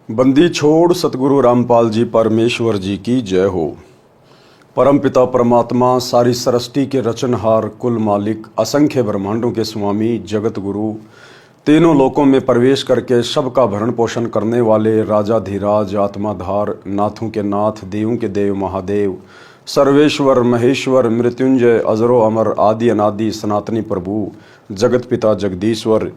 बंदी छोड़ सतगुरु रामपाल जी परमेश्वर जी की जय हो। परमपिता परमात्मा सारी सृष्टि के रचनहार, कुल मालिक, असंख्य ब्रह्मांडों के स्वामी, जगत गुरु, तीनों लोकों में प्रवेश करके सबका भरण पोषण करने वाले राजाधिराज, आत्माधार, नाथों के नाथ, देवों के देव महादेव, सर्वेश्वर महेश्वर, मृत्युंजय, अजरो अमर, आदि अनादि, सनातनी प्रभु, जगत पिता जगदीश्वर,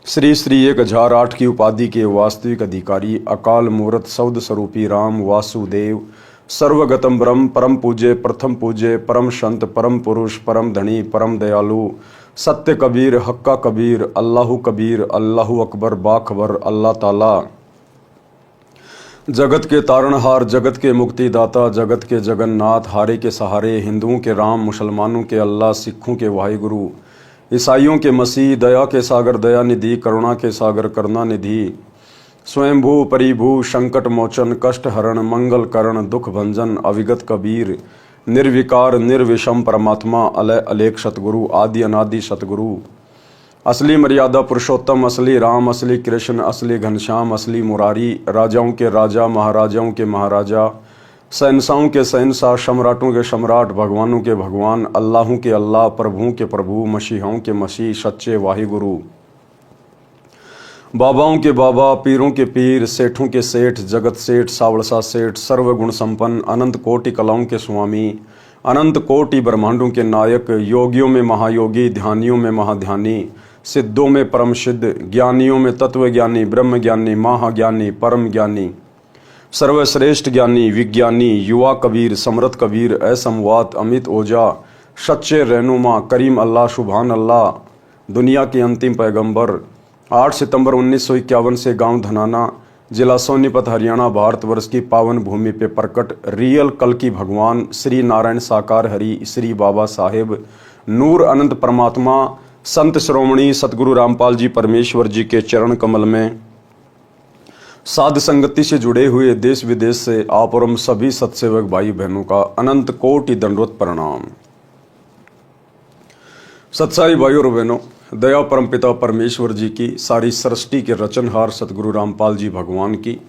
श्री श्री 1008 की उपाधि के वास्तविक अधिकारी, अकाल मूर्त सौद स्वरूपी राम वासुदेव, सर्वगतम ब्रह्म, परम पूज्य, प्रथम पूज्य, परम संत, परम पुरुष, परम धनी, परम दयालु, सत्य कबीर, हक्का कबीर, अल्लाहु कबीर, अल्लाहु अकबर, बाखबर, अल्लाह ताला, जगत के तारणहार, जगत के मुक्तिदाता, जगत के जगन्नाथ, हारे के सहारे, हिंदुओं के राम, मुसलमानों के अल्लाह, सिखों के वाहिगुरु, ईसाइयों के मसीह, दया के सागर दया निधि, करुणा के सागर करुणा निधि, स्वयंभू परिभू, संकट मोचन, कष्ट हरण, मंगल करण, दुख भंजन, अविगत कबीर, निर्विकार निर्विषम परमात्मा, अलय अलेख सतगुरु, आदि अनादि सतगुरु, असली मर्यादा पुरुषोत्तम, असली राम, असली कृष्ण, असली घनश्याम, असली मुरारी, राजाओं के राजा, महाराजाओं के महाराजा, शहंशाहों के शहंशाह, सम्राटों के सम्राट, भगवानों के भगवान, अल्लाहों के अल्लाह, प्रभुओं के प्रभु, मसीहों के मसीह, सच्चे वाहिगुरु, बाबाओं के बाबा, पीरों के पीर, सेठों के सेठ, जगत सेठ, सावड़सा सेठ, सर्वगुण संपन्न, अनंत कोटि कलाओं के स्वामी, अनंत कोटि ब्रह्मांडों के नायक, योगियों में महायोगी, ध्यानियों में महाध्यानी, सिद्धों में परम सिद्ध, ज्ञानियों में तत्वज्ञानी, ब्रह्म ज्ञानी, महाज्ञानी, परम ज्ञानी, सर्वश्रेष्ठ ज्ञानी, विज्ञानी, युवा कबीर, समृत कबीर, असमवात, अमित ओझा, सच्चे रहनुमा, करीम अल्लाह, सुभान अल्लाह, दुनिया के अंतिम पैगंबर, 8 सितंबर 1951 से गांव धनाना, जिला सोनीपत, हरियाणा, भारतवर्ष की पावन भूमि पे प्रकट रियल कल की भगवान श्री नारायण साकार हरि, श्री बाबा साहेब नूर अनंत परमात्मा, संत श्रोमणी सतगुरु रामपाल जी परमेश्वर जी के चरण कमल में साध संगति से जुड़े हुए देश विदेश से आप और हम सभी सत्सेवक भाई बहनों का अनंत कोटि दंडवत प्रणाम। सत्साई भाई और बहनों, दया परम पिता परमेश्वर जी की, सारी सृष्टि के रचनहार सतगुरु रामपाल जी भगवान की,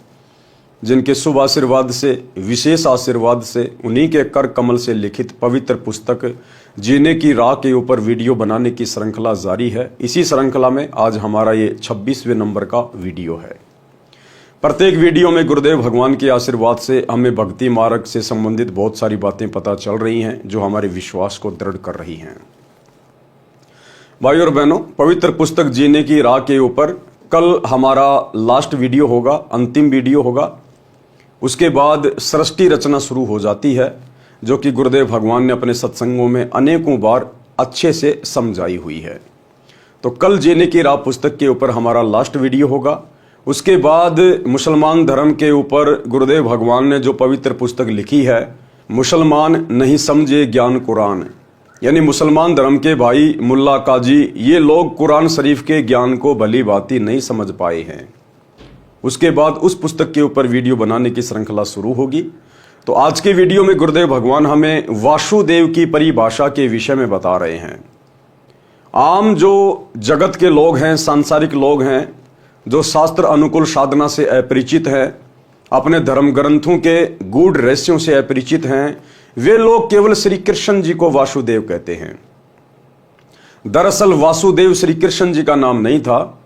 जिनके शुभ आशीर्वाद से, विशेष आशीर्वाद से, उन्हीं के कर कमल से लिखित पवित्र पुस्तक जीने की राह के ऊपर वीडियो बनाने की श्रृंखला जारी है। इसी श्रृंखला में आज हमारा ये 26वें नंबर का वीडियो है। प्रत्येक वीडियो में गुरुदेव भगवान के आशीर्वाद से हमें भक्ति मार्ग से संबंधित बहुत सारी बातें पता चल रही हैं, जो हमारे विश्वास को दृढ़ कर रही हैं। भाई और बहनों, पवित्र पुस्तक जीने की राह के ऊपर कल हमारा लास्ट वीडियो होगा, अंतिम वीडियो होगा। उसके बाद सृष्टि रचना शुरू हो जाती है, जो कि गुरुदेव भगवान ने अपने सत्संगों में अनेकों बार अच्छे से समझाई हुई है। तो कल जीने की राह पुस्तक के ऊपर हमारा लास्ट वीडियो होगा। उसके बाद मुसलमान धर्म के ऊपर गुरुदेव भगवान ने जो पवित्र पुस्तक लिखी है, मुसलमान नहीं समझे ज्ञान कुरान, यानी मुसलमान धर्म के भाई, मुल्ला, काजी, ये लोग कुरान शरीफ के ज्ञान को भली भांति नहीं समझ पाए हैं। उसके बाद उस पुस्तक के ऊपर वीडियो बनाने की श्रृंखला शुरू होगी। तो आज के वीडियो में गुरुदेव भगवान हमें वासुदेव की परिभाषा के विषय में बता रहे हैं। आम जो जगत के लोग हैं, सांसारिक लोग हैं, जो शास्त्र अनुकूल साधना से अपरिचित हैं, अपने धर्म ग्रंथों के गूढ़ रहस्यों से अपरिचित हैं, वे लोग केवल श्री कृष्ण जी को वासुदेव कहते हैं। दरअसल वासुदेव श्री कृष्ण जी का नाम नहीं था,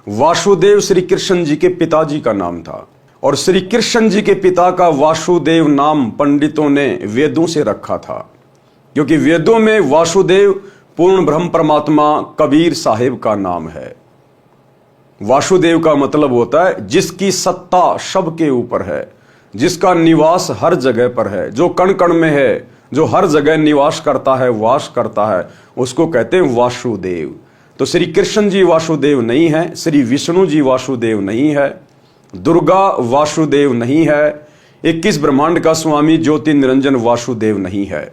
वासुदेव श्री कृष्ण जी के पिताजी का नाम था। और श्री कृष्ण जी के पिता का वासुदेव नाम पंडितों ने वेदों से रखा था, क्योंकि वेदों में वासुदेव पूर्ण ब्रह्म परमात्मा कबीर साहेब का नाम है। वासुदेव का मतलब होता है जिसकी सत्ता सबके ऊपर है, जिसका निवास हर जगह पर है, जो कण कण में है, जो हर जगह निवास करता है, वास करता है, उसको कहते हैं वासुदेव। तो श्री कृष्ण जी वासुदेव नहीं है, श्री विष्णु जी वासुदेव नहीं है, दुर्गा वासुदेव नहीं है, 21 ब्रह्मांड का स्वामी ज्योति निरंजन वासुदेव नहीं है,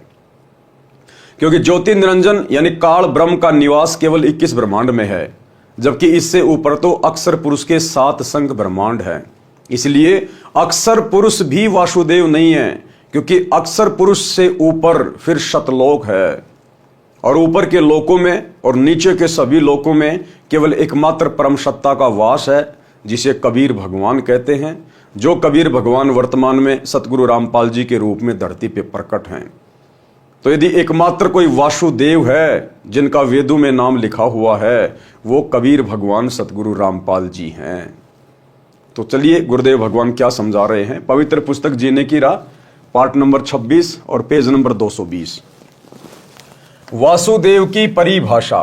क्योंकि ज्योति निरंजन यानी काल ब्रह्म का निवास केवल 21 ब्रह्मांड में है, जबकि इससे ऊपर तो अक्षर पुरुष के 7 संख्य ब्रह्मांड है। इसलिए अक्षर पुरुष भी वासुदेव नहीं है, क्योंकि अक्षर पुरुष से ऊपर फिर शतलोक है, और ऊपर के लोकों में और नीचे के सभी लोकों में केवल एकमात्र परम सत्ता का वास है, जिसे कबीर भगवान कहते हैं, जो कबीर भगवान वर्तमान में सतगुरु रामपाल जी के रूप में धरती पे प्रकट हैं। तो यदि एकमात्र कोई वासुदेव है जिनका वेदों में नाम लिखा हुआ है, वो कबीर भगवान सतगुरु रामपाल जी हैं। तो चलिए गुरुदेव भगवान क्या समझा रहे हैं। पवित्र पुस्तक जीने की राह, पार्ट नंबर 26 और पेज नंबर 220। वासुदेव की परिभाषा।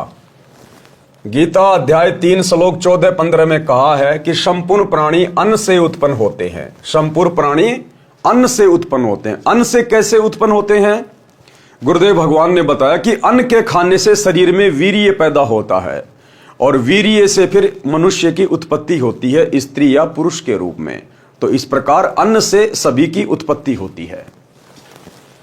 गीता अध्याय 3 श्लोक 14-15 में कहा है कि संपूर्ण प्राणी अन्न से उत्पन्न होते हैं। संपूर्ण प्राणी अन्न से उत्पन्न होते हैं। अन्न से कैसे उत्पन्न होते हैं? गुरुदेव भगवान ने बताया कि अन्न के खाने से शरीर में वीर्य पैदा होता है और वीर्य से फिर मनुष्य की उत्पत्ति होती है, स्त्री या पुरुष के रूप में। तो इस प्रकार अन्न से सभी की उत्पत्ति होती है।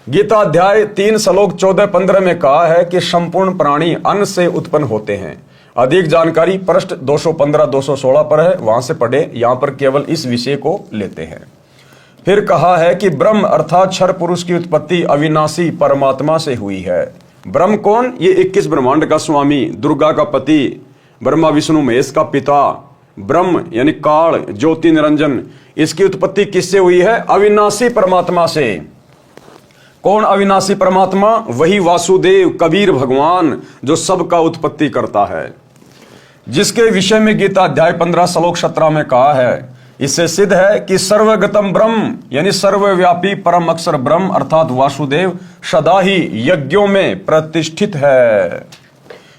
गीता अध्याय 3 श्लोक 14-15 में कहा है कि संपूर्ण प्राणी अन्न से उत्पन्न होते हैं। अधिक जानकारी पृष्ठ 215-216 पर है, वहां से पढ़े। यहां पर केवल इस विषय को लेते हैं। फिर कहा है कि ब्रह्म अर्थात क्षर पुरुष की उत्पत्ति अविनाशी परमात्मा से हुई है। ब्रह्म कौन? ये 21 ब्रह्मांड का स्वामी, दुर्गा का पति, ब्रह्मा विष्णु महेश का पिता। ब्रह्म यानी काल, ज्योति निरंजन, इसकी उत्पत्ति किससे हुई है? अविनाशी परमात्मा से। कौन अविनाशी परमात्मा? वही वासुदेव कबीर भगवान जो सबका उत्पत्ति करता है, जिसके विषय में गीता अध्याय 15 श्लोक 17 में कहा है। इससे सिद्ध है कि सर्वगतम ब्रह्म यानी सर्वव्यापी परम अक्षर ब्रह्म अर्थात वासुदेव सदा ही यज्ञों में प्रतिष्ठित है।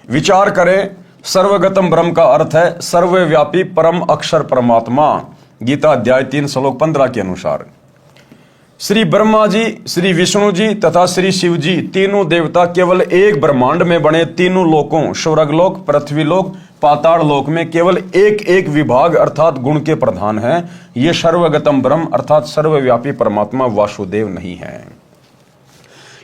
विचार करें, सर्वगतम ब्रह्म का अर्थ है सर्वव्यापी परम अक्षर परमात्मा। गीता अध्याय 3 श्लोक 15 के अनुसार श्री ब्रह्मा जी, श्री विष्णु जी तथा श्री शिव जी तीनों देवता केवल एक ब्रह्मांड में बने तीनों लोकों स्वर्गलोक, पृथ्वीलोक, पाताल लोक में केवल एक एक विभाग अर्थात गुण के प्रधान हैं। ये सर्वगतम ब्रह्म अर्थात सर्वव्यापी परमात्मा वासुदेव नहीं है।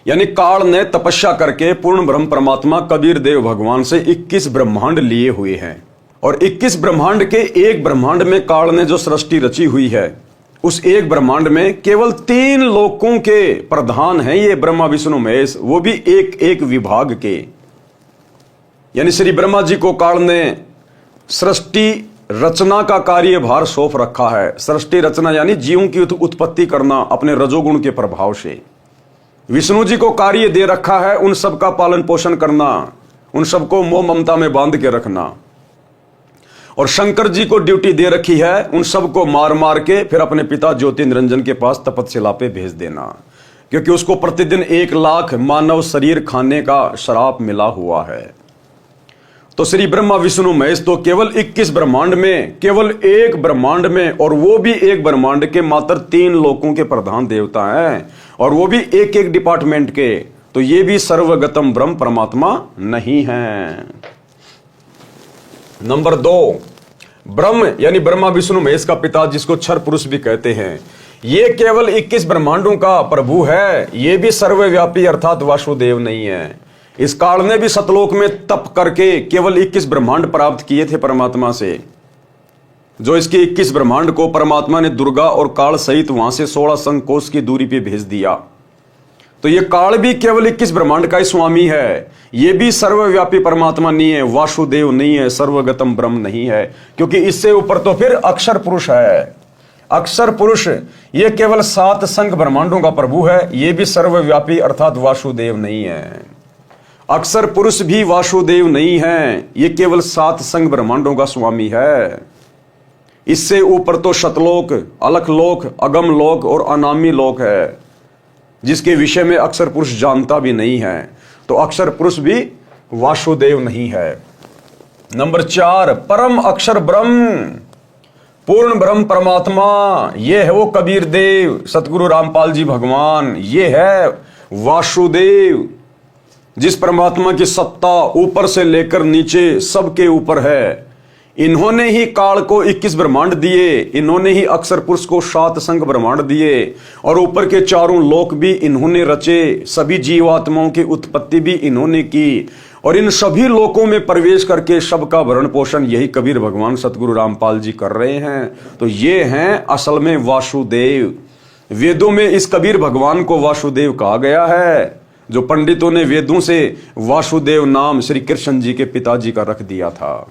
यानी काल ने तपस्या करके पूर्ण ब्रह्म परमात्मा कबीर देव भगवान से 21 ब्रह्मांड लिए हुए हैं और 21 ब्रह्मांड के एक ब्रह्मांड में काल ने जो सृष्टि रची हुई है, उस एक ब्रह्मांड में केवल 3 लोकों के प्रधान हैं ये ब्रह्मा विष्णु महेश, वो भी एक एक विभाग के। यानी श्री ब्रह्मा जी को काल ने सृष्टि रचना का कार्यभार सौंप रखा है। सृष्टि रचना यानी जीवों की उत्पत्ति करना अपने रजोगुण के प्रभाव से। विष्णु जी को कार्य दे रखा है उन सबका पालन पोषण करना, उन सबको मोह ममता में बांध के रखना। और शंकर जी को ड्यूटी दे रखी है उन सबको मार मार के फिर अपने पिता ज्योति निरंजन के पास तपस्या पे भेज देना, क्योंकि उसको प्रतिदिन 1 लाख मानव शरीर खाने का श्राप मिला हुआ है। तो श्री ब्रह्मा विष्णु महेश तो केवल 21 ब्रह्मांड में केवल एक ब्रह्मांड में, और वो भी एक ब्रह्मांड के मात्र 3 लोकों के प्रधान देवता हैं, और वो भी एक एक डिपार्टमेंट के। तो ये भी सर्वगतम ब्रह्म परमात्मा नहीं है। नंबर 2, ब्रह्म यानी ब्रह्मा विष्णु महेश का पिता, जिसको क्षर पुरुष भी कहते हैं, ये केवल 21 ब्रह्मांडों का प्रभु है। ये भी सर्वव्यापी अर्थात वासुदेव नहीं है। इस काल ने भी सतलोक में तप करके केवल 21 ब्रह्मांड प्राप्त किए थे परमात्मा से। जो इसके 21 ब्रह्मांड को परमात्मा ने दुर्गा और काल सहित वहां से 16 संकोश की दूरी पे भेज दिया। तो ये काल भी केवल 21 ब्रह्मांड का ही स्वामी है। ये भी सर्वव्यापी परमात्मा नहीं है, वासुदेव नहीं है, सर्वगतम ब्रह्म नहीं है, क्योंकि इससे ऊपर तो फिर अक्षर पुरुष है। अक्षर पुरुष ये केवल 7 संघ ब्रह्मांडों का प्रभु है। ये भी सर्वव्यापी अर्थात वासुदेव नहीं है। अक्षर पुरुष भी वासुदेव नहीं है, ये केवल 7 संघ ब्रह्मांडों का स्वामी है। इससे ऊपर तो शतलोक, अलख लोक, अगम लोक और अनामी लोक है, जिसके विषय में अक्षर पुरुष जानता भी नहीं है। तो अक्षर पुरुष भी वासुदेव नहीं है। नंबर 4, परम अक्षर ब्रह्म, पूर्ण ब्रह्म परमात्मा, ये है वो कबीर देव सतगुरु रामपाल जी भगवान। ये है वासुदेव, जिस परमात्मा की सत्ता ऊपर से लेकर नीचे सबके ऊपर है। इन्होंने ही काल को 21 ब्रह्मांड दिए, इन्होंने ही अक्षर पुरुष को 7 संघ ब्रह्मांड दिए, और ऊपर के 4 लोक भी इन्होंने रचे। सभी जीवात्माओं की उत्पत्ति भी इन्होंने की, और इन सभी लोकों में प्रवेश करके सबका भरण पोषण यही कबीर भगवान सतगुरु रामपाल जी कर रहे हैं। तो ये हैं असल में वासुदेव। वेदों में इस कबीर भगवान को वासुदेव कहा गया है, जो पंडितों ने वेदों से वासुदेव नाम श्री कृष्ण जी के पिताजी का रख दिया था।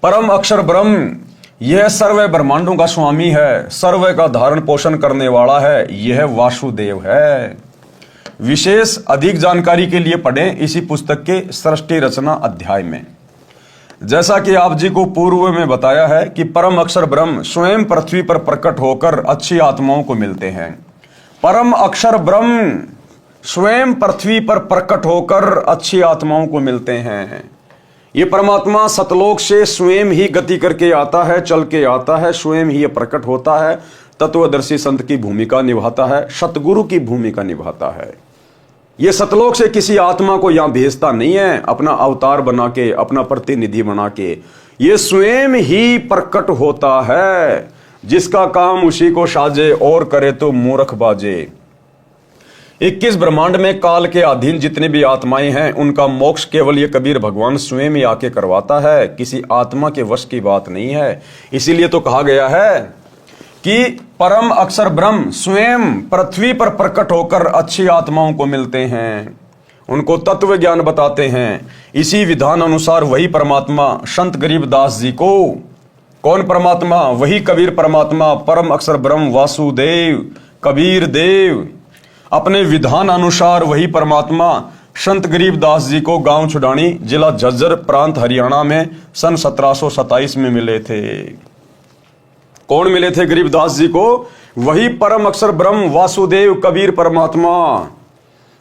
परम अक्षर ब्रह्म यह सर्व ब्रह्मांडों का स्वामी है, सर्व का धारण पोषण करने वाला है, यह वासुदेव है। विशेष अधिक जानकारी के लिए पढ़ें इसी पुस्तक के सृष्टि रचना अध्याय में। जैसा कि आप जी को पूर्व में बताया है कि परम अक्षर ब्रह्म स्वयं पृथ्वी पर प्रकट होकर अच्छी आत्माओं को मिलते हैं। परम अक्षर ब्रह्म स्वयं पृथ्वी पर प्रकट होकर अच्छी आत्माओं को मिलते हैं। ये परमात्मा सतलोक से स्वयं ही गति करके आता है, चल के आता है, स्वयं ही ये प्रकट होता है, तत्वदर्शी संत की भूमिका निभाता है, सतगुरु की भूमिका निभाता है। ये सतलोक से किसी आत्मा को यहां भेजता नहीं है अपना अवतार बना के, अपना प्रतिनिधि बना के। ये स्वयं ही प्रकट होता है। जिसका काम उसी को साजे और करे तो मूर्ख बाजे। 21 ब्रह्मांड में काल के अधीन जितने भी आत्माएं हैं उनका मोक्ष केवल ये कबीर भगवान स्वयं ही आके करवाता है, किसी आत्मा के वश की बात नहीं है। इसीलिए तो कहा गया है कि परम अक्षर ब्रह्म स्वयं पृथ्वी पर प्रकट होकर अच्छी आत्माओं को मिलते हैं, उनको तत्व ज्ञान बताते हैं। इसी विधान अनुसार वही परमात्मा संत गरीबदास जी को, कौन परमात्मा? वही कबीर परमात्मा, परम अक्षर ब्रह्म वासुदेव कबीर देव, अपने विधान अनुसार वही परमात्मा संत गरीबदास जी को गांव छुडानी, जिला झज्जर, प्रांत हरियाणा में सन 1727 में मिले थे। कौन मिले थे गरीबदास जी को? वही परम अक्षर ब्रह्म वासुदेव कबीर परमात्मा।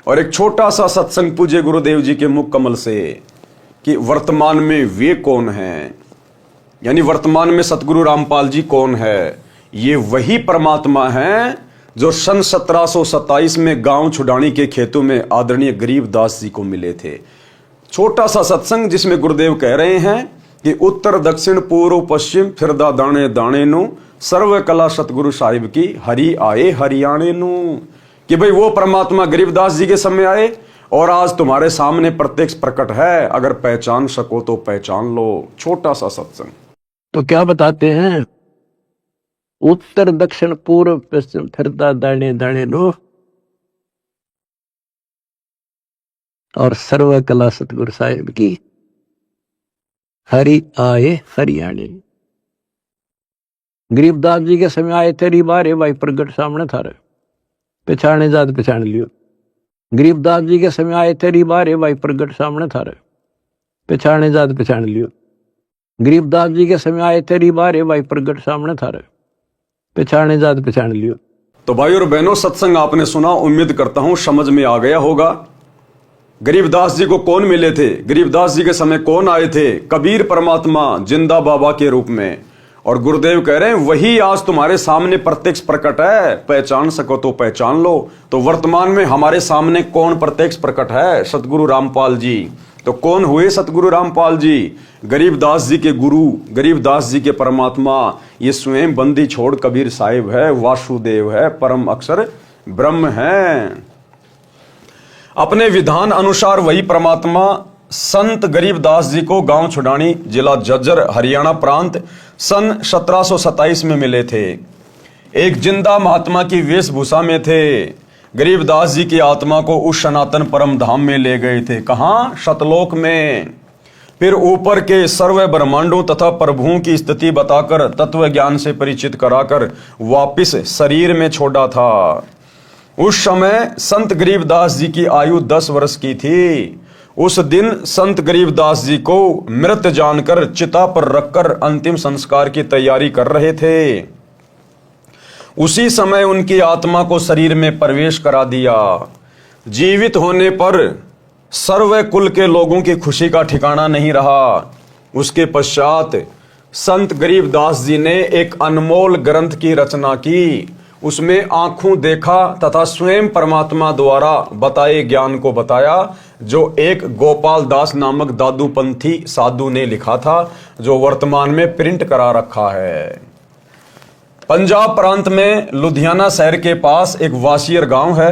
और एक छोटा सा सत्संग पूज्य गुरुदेव जी के मुख कमल से कि वर्तमान में वे कौन हैं, यानी वर्तमान में सतगुरु रामपाल जी कौन है? ये वही परमात्मा हैं जो सन 1727 में गांव छुडानी के खेतों में आदरणीय गरीबदास जी को मिले थे। छोटा सा सत्संग जिसमें गुरुदेव कह रहे हैं कि उत्तर दक्षिण पूर्व पश्चिम फिरदा दाने दाने नु, सर्व कला सतगुरु साहिब की हरि आए हरियाणे नु। कि भाई वो परमात्मा गरीबदास जी के समय आए और आज तुम्हारे सामने प्रत्यक्ष प्रकट है, अगर पहचान सको तो पहचान लो। छोटा सा सत्संग। तो क्या बताते हैं? उत्तर दक्षिण पूर्व पश्चिम फिरदा दाने दाने नो, और सर्व कला सतगुरु साहिब की हरि आए हरियाणे। गरीबदास जी के समय आए तेरी बारे भाई प्रगट सामने थारे, पहचाने जात पहचान लियो। गरीबदास जी के समय आए तेरी बारे भाई प्रगट सामने थारे, पहचाने जात पहचान लियो। गरीबदास जी के समय आए तेरी बारे भाई प्रगट सामने थारे, पहचाने जात पहचान लियो। तो भाई और बहनों, सत्संग आपने सुना, उम्मीद करता हूं समझ में आ गया होगा। गरीबदास जी को कौन मिले थे, गरीबदास जी के समय कौन आए थे? कबीर परमात्मा जिंदा बाबा के रूप में। और गुरुदेव कह रहे हैं वही आज तुम्हारे सामने प्रत्यक्ष प्रकट है, पहचान सको तो पहचान लो। तो वर्तमान में हमारे सामने कौन प्रत्यक्ष प्रकट है? सतगुरु रामपाल जी। तो कौन हुए सतगुरु रामपाल जी? गरीबदास जी के गुरु, गरीबदास जी के परमात्मा। ये स्वयं बंदी छोड़ कबीर साहिब है, वासुदेव है, परम अक्षर ब्रह्म है। अपने विधान अनुसार वही परमात्मा संत गरीबदास जी को गांव छुडानी, जिला झज्जर, हरियाणा प्रांत सन 1727 में मिले थे। एक जिंदा महात्मा की वेशभूषा में थे। गरीबदास जी की आत्मा को उस सनातन परम धाम में ले गए थे। कहां? सतलोक में। फिर ऊपर के सर्व ब्रह्मांडों तथा प्रभुओं की स्थिति बताकर तत्व ज्ञान से परिचित कराकर वापिस शरीर में छोड़ा था। उस समय संत गरीबदास जी की आयु 10 वर्ष की थी। उस दिन संत गरीबदास जी को मृत जानकर चिता पर रखकर अंतिम संस्कार की तैयारी कर रहे थे। उसी समय उनकी आत्मा को शरीर में प्रवेश करा दिया। जीवित होने पर सर्व कुल के लोगों की खुशी का ठिकाना नहीं रहा। उसके पश्चात संत गरीबदास जी ने एक अनमोल ग्रंथ की रचना की। उसमें आंखों देखा तथा स्वयं परमात्मा द्वारा बताए ज्ञान को बताया, जो एक गोपाल दास नामक दादूपंथी साधु ने लिखा था, जो वर्तमान में प्रिंट करा रखा है। पंजाब प्रांत में लुधियाना शहर के पास एक वासियर गांव है।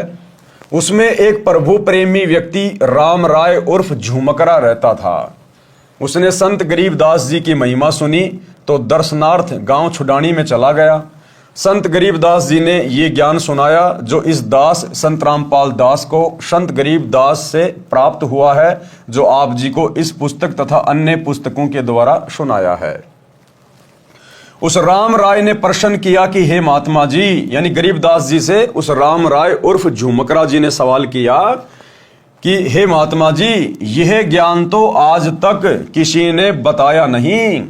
उसमें एक प्रभु प्रेमी व्यक्ति राम राय उर्फ झुमकरा रहता था। उसने संत गरीबदास जी की महिमा सुनी तो दर्शनार्थ गांव छुडानी में चला गया। संत गरीबदास जी ने ये ज्ञान सुनाया जो इस दास संत रामपाल दास को संत गरीबदास से प्राप्त हुआ है, जो आप जी को इस पुस्तक तथा अन्य पुस्तकों के द्वारा सुनाया है। उस राम राय ने प्रश्न किया कि हे महात्मा जी, यानी गरीबदास जी से उस राम राय उर्फ झुमकरा जी ने सवाल किया कि हे महात्मा जी, यह ज्ञान तो आज तक किसी ने बताया नहीं।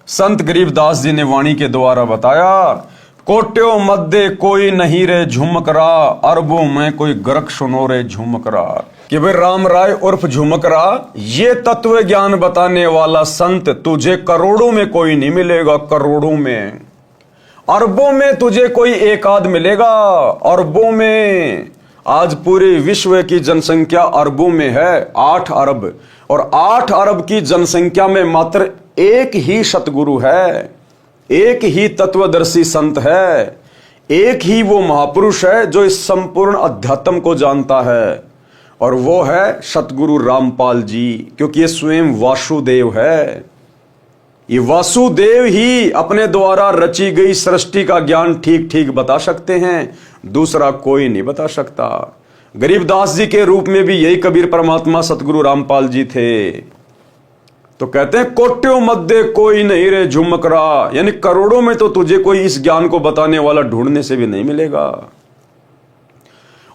संत गरीबदास जी ने वाणी के द्वारा बताया, कोट्यों मध्य कोई नहीं रे झुमकरा, अरबों में कोई गरक सुनो रे झुमकरा। कि भाई राम राय उर्फ झुमकरा, ये तत्व ज्ञान बताने वाला संत तुझे करोड़ों में कोई नहीं मिलेगा, करोड़ों में। अरबों में तुझे कोई एक आध मिलेगा, अरबों में। आज पूरे विश्व की जनसंख्या अरबों में है, 8 अरब, और 8 अरब की जनसंख्या में मात्र एक ही सतगुरु है, एक ही तत्वदर्शी संत है, एक ही वो महापुरुष है जो इस संपूर्ण अध्यात्म को जानता है, और वो है सतगुरु रामपाल जी। क्योंकि ये स्वयं वासुदेव है, ये वासुदेव ही अपने द्वारा रची गई सृष्टि का ज्ञान ठीक ठीक बता सकते हैं, दूसरा कोई नहीं बता सकता। गरीबदास जी के रूप में भी यही कबीर परमात्मा सतगुरु रामपाल जी थे। तो कहते हैं कोट्यों मध्य कोई नहीं रे झुमकरा, यानी करोड़ों में तो तुझे कोई इस ज्ञान को बताने वाला ढूंढने से भी नहीं मिलेगा,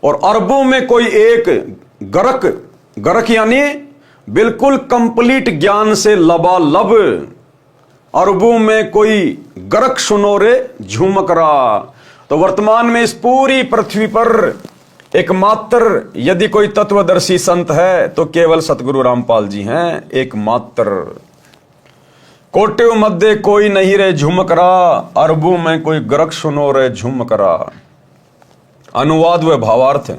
और अरबों में कोई एक गरक, गरक यानी बिल्कुल कंप्लीट ज्ञान से लबालब, अरबों में कोई गरक सुनो रे झुमकरा। तो वर्तमान में इस पूरी पृथ्वी पर एकमात्र यदि कोई तत्वदर्शी संत है तो केवल सतगुरु रामपाल जी हैं, एकमात्र। कोट्यों मध्य कोई नहीं रे झुमकरा, अरबों में कोई गरक सुनो रे झुमकरा। अनुवाद व भावार्थ,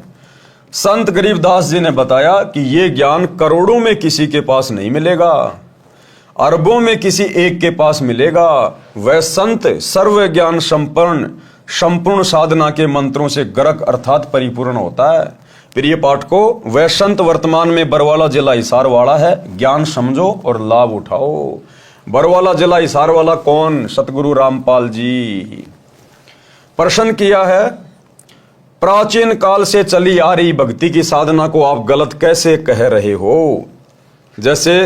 संत गरीबदास जी ने बताया कि ये ज्ञान करोड़ों में किसी के पास नहीं मिलेगा, अरबों में किसी एक के पास मिलेगा। वह संत सर्व ज्ञान संपन्न, संपूर्ण साधना के मंत्रों से गरक अर्थात परिपूर्ण होता है। प्रिय पाठकों, वह संत वर्तमान में बरवाला जिला हिसार वाला है। ज्ञान समझो और लाभ उठाओ। बरवाला जिला हिसार वाला कौन? सतगुरु रामपाल जी। प्रश्न किया है, प्राचीन काल से चली आ रही भक्ति की साधना को आप गलत कैसे कह रहे हो? जैसे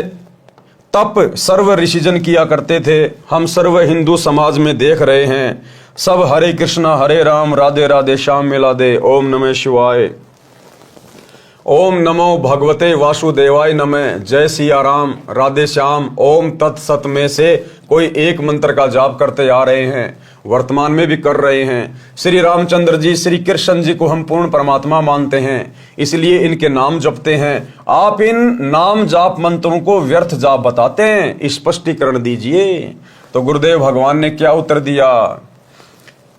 तप सर्व ऋषिजन किया करते थे, हम सर्व हिंदू समाज में देख रहे हैं। सब हरे कृष्णा हरे राम राधे राधे श्याम मिला दे, ओम नमः शिवाय, ओम नमो भगवते वासुदेवाय नमः, जय सिया राम राधे श्याम, ओम तत्सत में से कोई एक मंत्र का जाप करते आ रहे हैं, वर्तमान में भी कर रहे हैं। श्री रामचंद्र जी, श्री कृष्ण जी को हम पूर्ण परमात्मा मानते हैं, इसलिए इनके नाम जपते हैं। आप इन नाम जाप मंत्रों को व्यर्थ जाप बताते हैं, स्पष्टीकरण दीजिए। तो गुरुदेव भगवान ने क्या उत्तर दिया?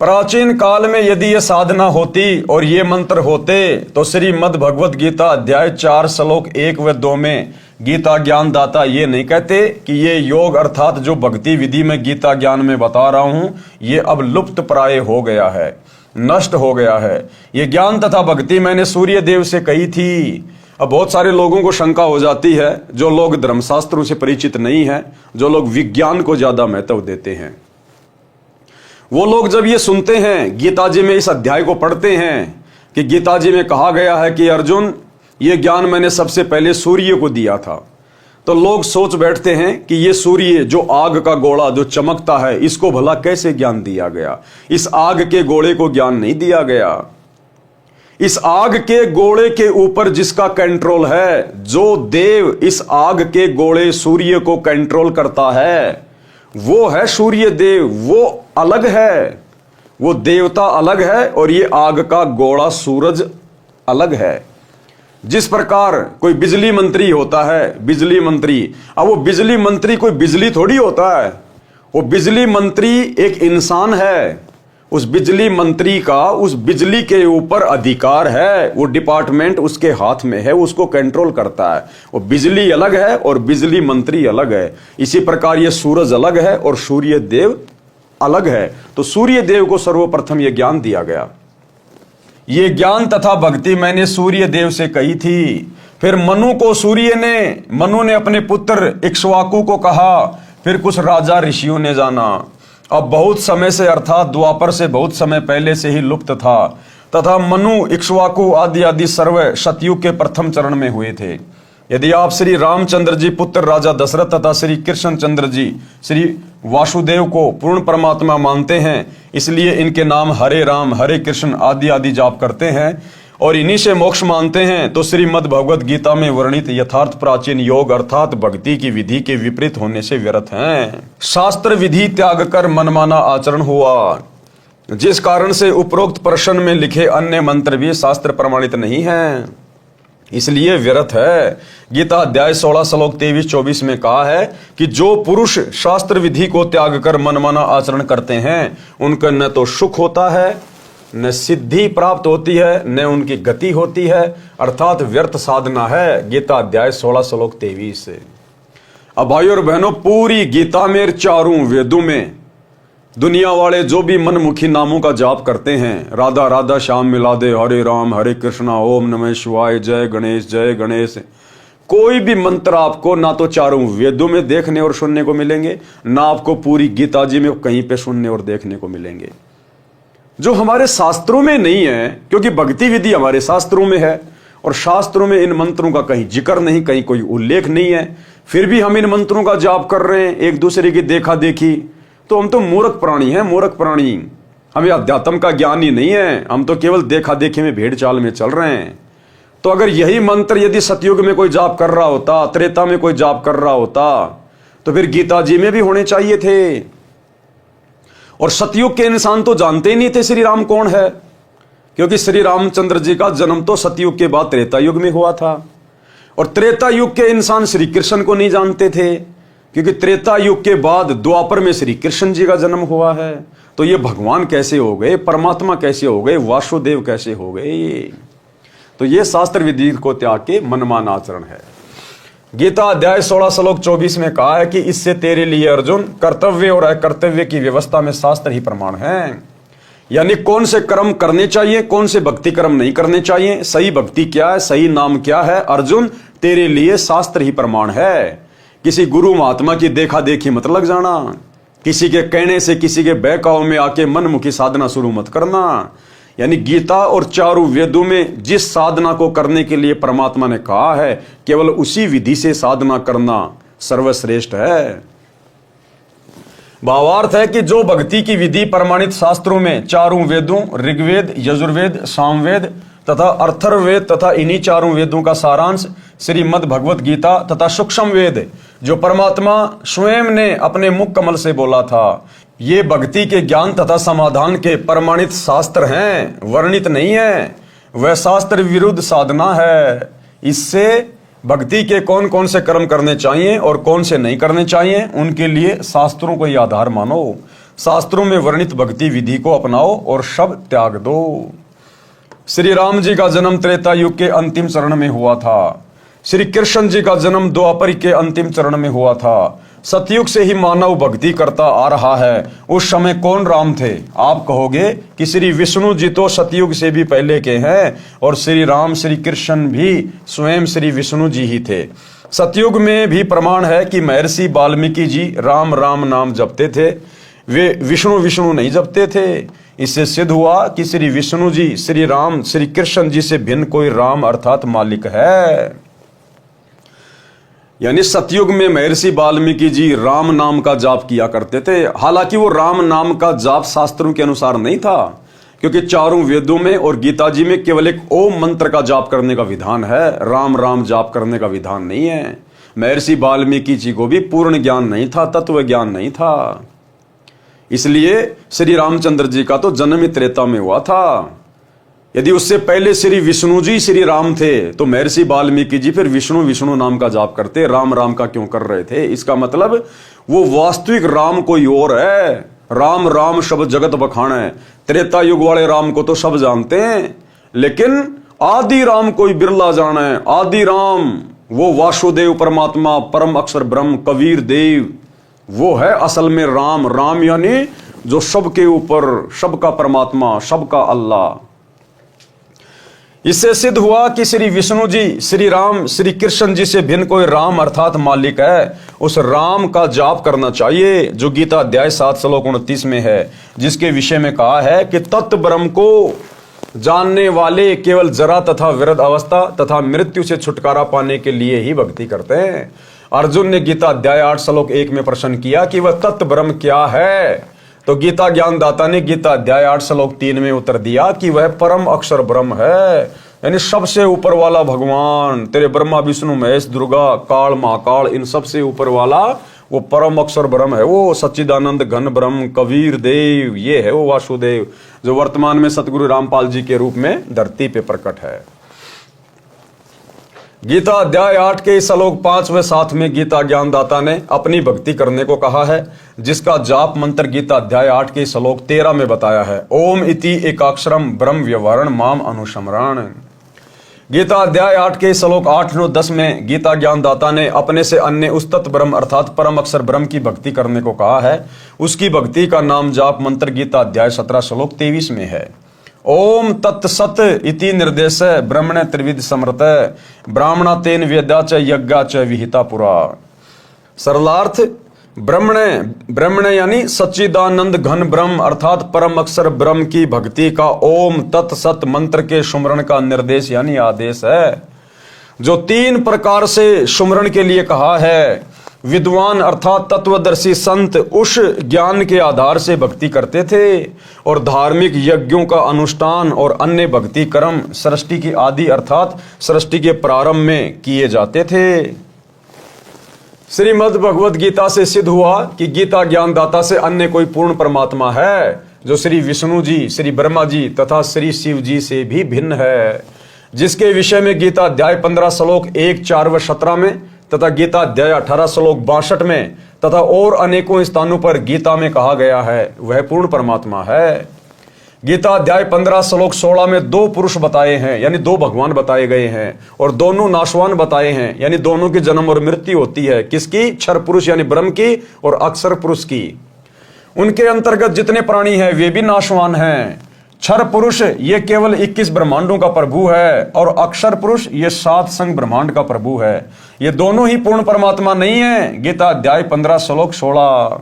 प्राचीन काल में यदि ये साधना होती और ये मंत्र होते तो श्रीमद् भगवत गीता अध्याय 4 श्लोक 1 व 2 में गीता ज्ञान दाता ये नहीं कहते कि ये योग अर्थात जो भक्ति विधि में गीता ज्ञान में बता रहा हूं ये अब लुप्त प्राय हो गया है, नष्ट हो गया है। ये ज्ञान तथा भक्ति मैंने सूर्य देव से कही थी। अब बहुत सारे लोगों को शंका हो जाती है, जो लोग धर्मशास्त्रों से परिचित नहीं है, जो लोग विज्ञान को ज्यादा महत्व देते हैं, वो लोग जब ये सुनते हैं, गीता जी में इस अध्याय को पढ़ते हैं कि गीता जी में कहा गया है कि अर्जुन ये ज्ञान मैंने सबसे पहले सूर्य को दिया था, तो लोग सोच बैठते हैं कि ये सूर्य जो आग का गोला जो चमकता है, इसको भला कैसे ज्ञान दिया गया? इस आग के गोले को ज्ञान नहीं दिया गया। इस आग के गोले के ऊपर जिसका कंट्रोल है, जो देव इस आग के गोले सूर्य को कंट्रोल करता है, वो है सूर्य देव। वो अलग है, वो देवता अलग है, और ये आग का गोला सूरज अलग है। जिस प्रकार कोई बिजली मंत्री होता है, बिजली मंत्री, अब वो बिजली मंत्री कोई बिजली थोड़ी होता है, वो बिजली मंत्री एक इंसान है। उस बिजली मंत्री का उस बिजली के ऊपर अधिकार है, वो डिपार्टमेंट उसके हाथ में है, उसको कंट्रोल करता है। वो बिजली अलग है और बिजली मंत्री अलग है। इसी प्रकार ये सूरज अलग है और सूर्य देव अलग है। तो सूर्य देव को सर्वप्रथम ये ज्ञान दिया गया। ये ज्ञान तथा भक्ति मैंने सूर्य देव से कही थी। फिर मनु को मनु ने अपने पुत्र इक्ष्वाकु को कहा। फिर कुछ राजा ऋषियों ने जाना, अब बहुत समय से अर्थात द्वापर से बहुत समय पहले से ही लुप्त था तथा मनु, इक्ष्वाकु आदि आदि सर्व सतयुग के प्रथम चरण में हुए थे। यदि आप श्री रामचंद्र जी पुत्र राजा दशरथ तथा श्री कृष्ण चंद्र जी श्री वासुदेव को पूर्ण परमात्मा मानते हैं, इसलिए इनके नाम हरे राम हरे कृष्ण आदि आदि जाप करते हैं और इन्हीं से मोक्ष मानते हैं, तो श्रीमद् भगवद गीता में वर्णित यथार्थ प्राचीन योग अर्थात भक्ति की विधि के विपरीत होने से व्यर्थ हैं। शास्त्र विधि त्याग कर मनमाना आचरण हुआ, जिस कारण से उपरोक्त प्रश्न में लिखे अन्य मंत्र भी शास्त्र प्रमाणित नहीं हैं, इसलिए व्यर्थ है। गीता अध्याय 16 श्लोक 23-24 में कहा है कि जो पुरुष शास्त्र विधि को त्याग कर मनमाना आचरण करते हैं, उनका न तो सुख होता है, न सिद्धि प्राप्त होती है, न उनकी गति होती है, अर्थात व्यर्थ साधना है। गीता अध्याय 16 श्लोक 23 से। अब भाइयों और बहनों, पूरी गीता में चारों वेदों में दुनिया वाले जो भी मनमुखी नामों का जाप करते हैं, राधा राधा श्याम मिला दे, हरे राम हरे कृष्णा, ओम नमः शिवाय, जय गणेश, कोई भी मंत्र आपको ना तो चारों वेदों में देखने और सुनने को मिलेंगे, ना आपको पूरी गीता जी में कहीं पे सुनने और देखने को मिलेंगे, जो हमारे शास्त्रों में नहीं है। क्योंकि भक्ति विधि हमारे शास्त्रों में है और शास्त्रों में इन मंत्रों का कहीं जिक्र नहीं, कहीं कोई उल्लेख नहीं है, फिर भी हम इन मंत्रों का जाप कर रहे हैं एक दूसरे की देखा देखी, तो हम तो मूर्ख प्राणी हैं, मूर्ख प्राणी। हमें अध्यात्म का ज्ञान ही नहीं है, हम तो केवल देखा देखी में भेड़ चाल में चल रहे हैं। तो अगर यही मंत्र यदि सतयुग में कोई जाप कर रहा होता, त्रेता में कोई जाप कर रहा होता, तो फिर गीता जी में भी होने चाहिए थे। और सतयुग के इंसान तो जानते ही नहीं थे श्री राम कौन है, क्योंकि श्री रामचंद्र जी का जन्म तो सतयुग के बाद त्रेता युग में हुआ था। और त्रेता युग के इंसान श्री कृष्ण को नहीं जानते थे, क्योंकि त्रेता युग के बाद द्वापर में श्री कृष्ण जी का जन्म हुआ है। तो ये भगवान कैसे हो गए, परमात्मा कैसे हो गए, वासुदेव कैसे हो गए? तो ये शास्त्र विधि को त्याग के मनमान आचरण है। गीता अध्याय 16 श्लोक 24 में कहा है कि इससे तेरे लिए अर्जुन कर्तव्य और अकर्तव्य की व्यवस्था में शास्त्र ही प्रमाण है। यानी कौन से कर्म करने चाहिए, कौन से भक्ति कर्म नहीं करने चाहिए, सही भक्ति क्या है, सही नाम क्या है, अर्जुन तेरे लिए शास्त्र ही प्रमाण है। किसी गुरु महात्मा की देखा देखी मत लग जाना, किसी के कहने से, किसी के बहकाव में आके मनमुखी साधना शुरू मत करना। यानी गीता और चारों वेदों में जिस साधना को करने के लिए परमात्मा ने कहा है, केवल उसी विधि से साधना करना सर्वश्रेष्ठ है। भावार्थ है कि जो भक्ति की विधि प्रमाणित शास्त्रों में चारों वेदों ऋग्वेद, यजुर्वेद, सामवेद तथा अथर्ववेद तथा इन्हीं चारों वेदों का सारांश श्रीमद् भगवत गीता तथा सूक्ष्म वेद जो परमात्मा स्वयं ने अपने मुख कमल से बोला था, ये भक्ति के ज्ञान तथा समाधान के प्रमाणित शास्त्र हैं, वर्णित नहीं है। वह शास्त्र विरुद्ध साधना है। इससे भक्ति के कौन कौन से कर्म करने चाहिए और कौन से नहीं करने चाहिए, उनके लिए शास्त्रों को ही आधार मानो। शास्त्रों में वर्णित भक्ति विधि को अपनाओ और सब त्याग दो। श्री राम जी का जन्म त्रेता युग के अंतिम चरण में हुआ था। श्री कृष्ण जी का जन्म द्वापर के अंतिम चरण में हुआ था। सतयुग से ही मानव भक्ति करता आ रहा है। उस समय कौन राम थे? आप कहोगे कि श्री विष्णु जी तो सतयुग से भी पहले के हैं और श्री राम श्री कृष्ण भी स्वयं श्री विष्णु जी ही थे। सतयुग में भी प्रमाण है कि महर्षि वाल्मीकि जी राम राम नाम जपते थे, वे विष्णु विष्णु नहीं जपते थे। इससे सिद्ध हुआ कि श्री विष्णु जी, श्री राम, श्री कृष्ण जी से भिन्न कोई राम अर्थात मालिक है। यानी सतयुग में महर्षि वाल्मीकि जी राम नाम का जाप किया करते थे। हालांकि वो राम नाम का जाप शास्त्रों के अनुसार नहीं था, क्योंकि चारों वेदों में और गीता जी में केवल एक ओम मंत्र का जाप करने का विधान है, राम राम जाप करने का विधान नहीं है। महर्षि वाल्मीकि जी को भी पूर्ण ज्ञान नहीं था, तत्व ज्ञान नहीं था। इसलिए श्री रामचंद्र जी का तो जन्म ही त्रेता में हुआ था। यदि उससे पहले श्री विष्णु जी श्री राम थे, तो महर्षि वाल्मीकि जी फिर विष्णु विष्णु नाम का जाप करते, राम राम का क्यों कर रहे थे? इसका मतलब वो वास्तविक राम कोई और है। राम राम शब्द जगत बखान है। त्रेता युग वाले राम को तो सब जानते हैं, लेकिन आदि राम कोई बिरला जाना है। आदि राम वो वासुदेव परमात्मा, परम अक्षर ब्रह्म, कबीर देव, वो है असल में राम। राम यानी जो सबके ऊपर, सबका परमात्मा, सबका अल्लाह। इससे सिद्ध हुआ कि श्री विष्णु जी, श्री राम, श्री कृष्ण जी से भिन्न कोई राम अर्थात मालिक है। उस राम का जाप करना चाहिए जो गीता अध्याय 7 श्लोक 29 में है, जिसके विषय में कहा है कि तत्व ब्रह्म को जानने वाले केवल जरा तथा विरध अवस्था तथा मृत्यु से छुटकारा पाने के लिए ही भक्ति करते हैं। अर्जुन ने गीता अध्याय 8 श्लोक 1 में प्रश्न किया कि वह तत्व ब्रह्म क्या है, तो गीता ज्ञानदाता ने गीता अध्याय 8 श्लोक 3 में उत्तर दिया कि वह परम अक्षर ब्रह्म है, यानी सबसे ऊपर वाला भगवान, तेरे ब्रह्मा विष्णु महेश दुर्गा काल महाकाल इन सबसे ऊपर वाला वो परम अक्षर ब्रह्म है, वो सच्चिदानंद घन ब्रह्म कबीर देव, ये है वो वासुदेव जो वर्तमान में सतगुरु रामपाल जी के रूप में धरती पे प्रकट है। गीता अध्याय 8 के श्लोक 5 व 7 में गीता ज्ञानदाता ने अपनी भक्ति करने को कहा है, जिसका जाप मंत्र गीता अध्याय 8 के श्लोक 13 में बताया है। ओम इति एकाक्षरम ब्रह्म व्यवहारण माम अनुसमरण। गीता अध्याय 8 के श्लोक 8, 9, 10 में गीता ज्ञानदाता ने अपने से अन्य उस तत्व ब्रह्म अर्थात परम अक्षर ब्रह्म की भक्ति करने को कहा है। उसकी भक्ति का नाम जाप मंत्र गीता अध्याय 17 श्लोक 23 में है। ओम तत्सत इति निर्देश ब्रह्मण त्रिविध समृत ब्राह्मणा तेन वेदा च यज्ञा च विहिता पुरा। सरलार्थ ब्रह्मण यानी सच्चिदानंद घन ब्रह्म अर्थात परम अक्षर ब्रह्म की भक्ति का ओम तत्सत मंत्र के सुमरण का निर्देश यानी आदेश है, जो 3 प्रकार से सुमरण के लिए कहा है। विद्वान अर्थात तत्वदर्शी संत उस ज्ञान के आधार से भक्ति करते थे और धार्मिक यज्ञों का अनुष्ठान और अन्य भक्ति कर्म सृष्टि की आदि अर्थात सृष्टि के प्रारंभ में किए जाते थे। श्रीमद् भगवद गीता से सिद्ध हुआ कि गीता ज्ञानदाता से अन्य कोई पूर्ण परमात्मा है जो श्री विष्णु जी, श्री ब्रह्मा जी तथा श्री शिव जी से भी भिन्न है, जिसके विषय में गीता अध्याय 15 श्लोक 1, 4 व 17 में तथा गीता अध्याय 18 श्लोक 62 में तथा और अनेकों स्थानों पर गीता में कहा गया है, वह पूर्ण परमात्मा है। गीता अध्याय 15 श्लोक 16 में 2 पुरुष बताए हैं, यानी 2 भगवान बताए गए हैं, और दोनों नाशवान बताए हैं, यानी दोनों की जन्म और मृत्यु होती है। किसकी? क्षर पुरुष यानी ब्रह्म की और अक्षर पुरुष की। उनके अंतर्गत जितने प्राणी हैं वे भी नाशवान हैं। क्षर पुरुष ये केवल 21 ब्रह्मांडों का प्रभु है और अक्षर पुरुष ये 7 संग ब्रह्मांड का प्रभु है। ये दोनों ही पूर्ण परमात्मा नहीं है। गीता अध्याय 15 श्लोक 16।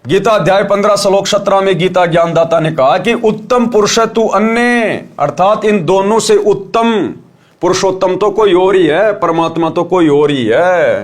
गीता अध्याय 15 श्लोक 17 में गीता ज्ञानदाता ने कहा कि उत्तम पुरुष तू अन्य, अर्थात इन दोनों से उत्तम पुरुषोत्तम तो कोई और ही है, परमात्मा तो कोई और ही है।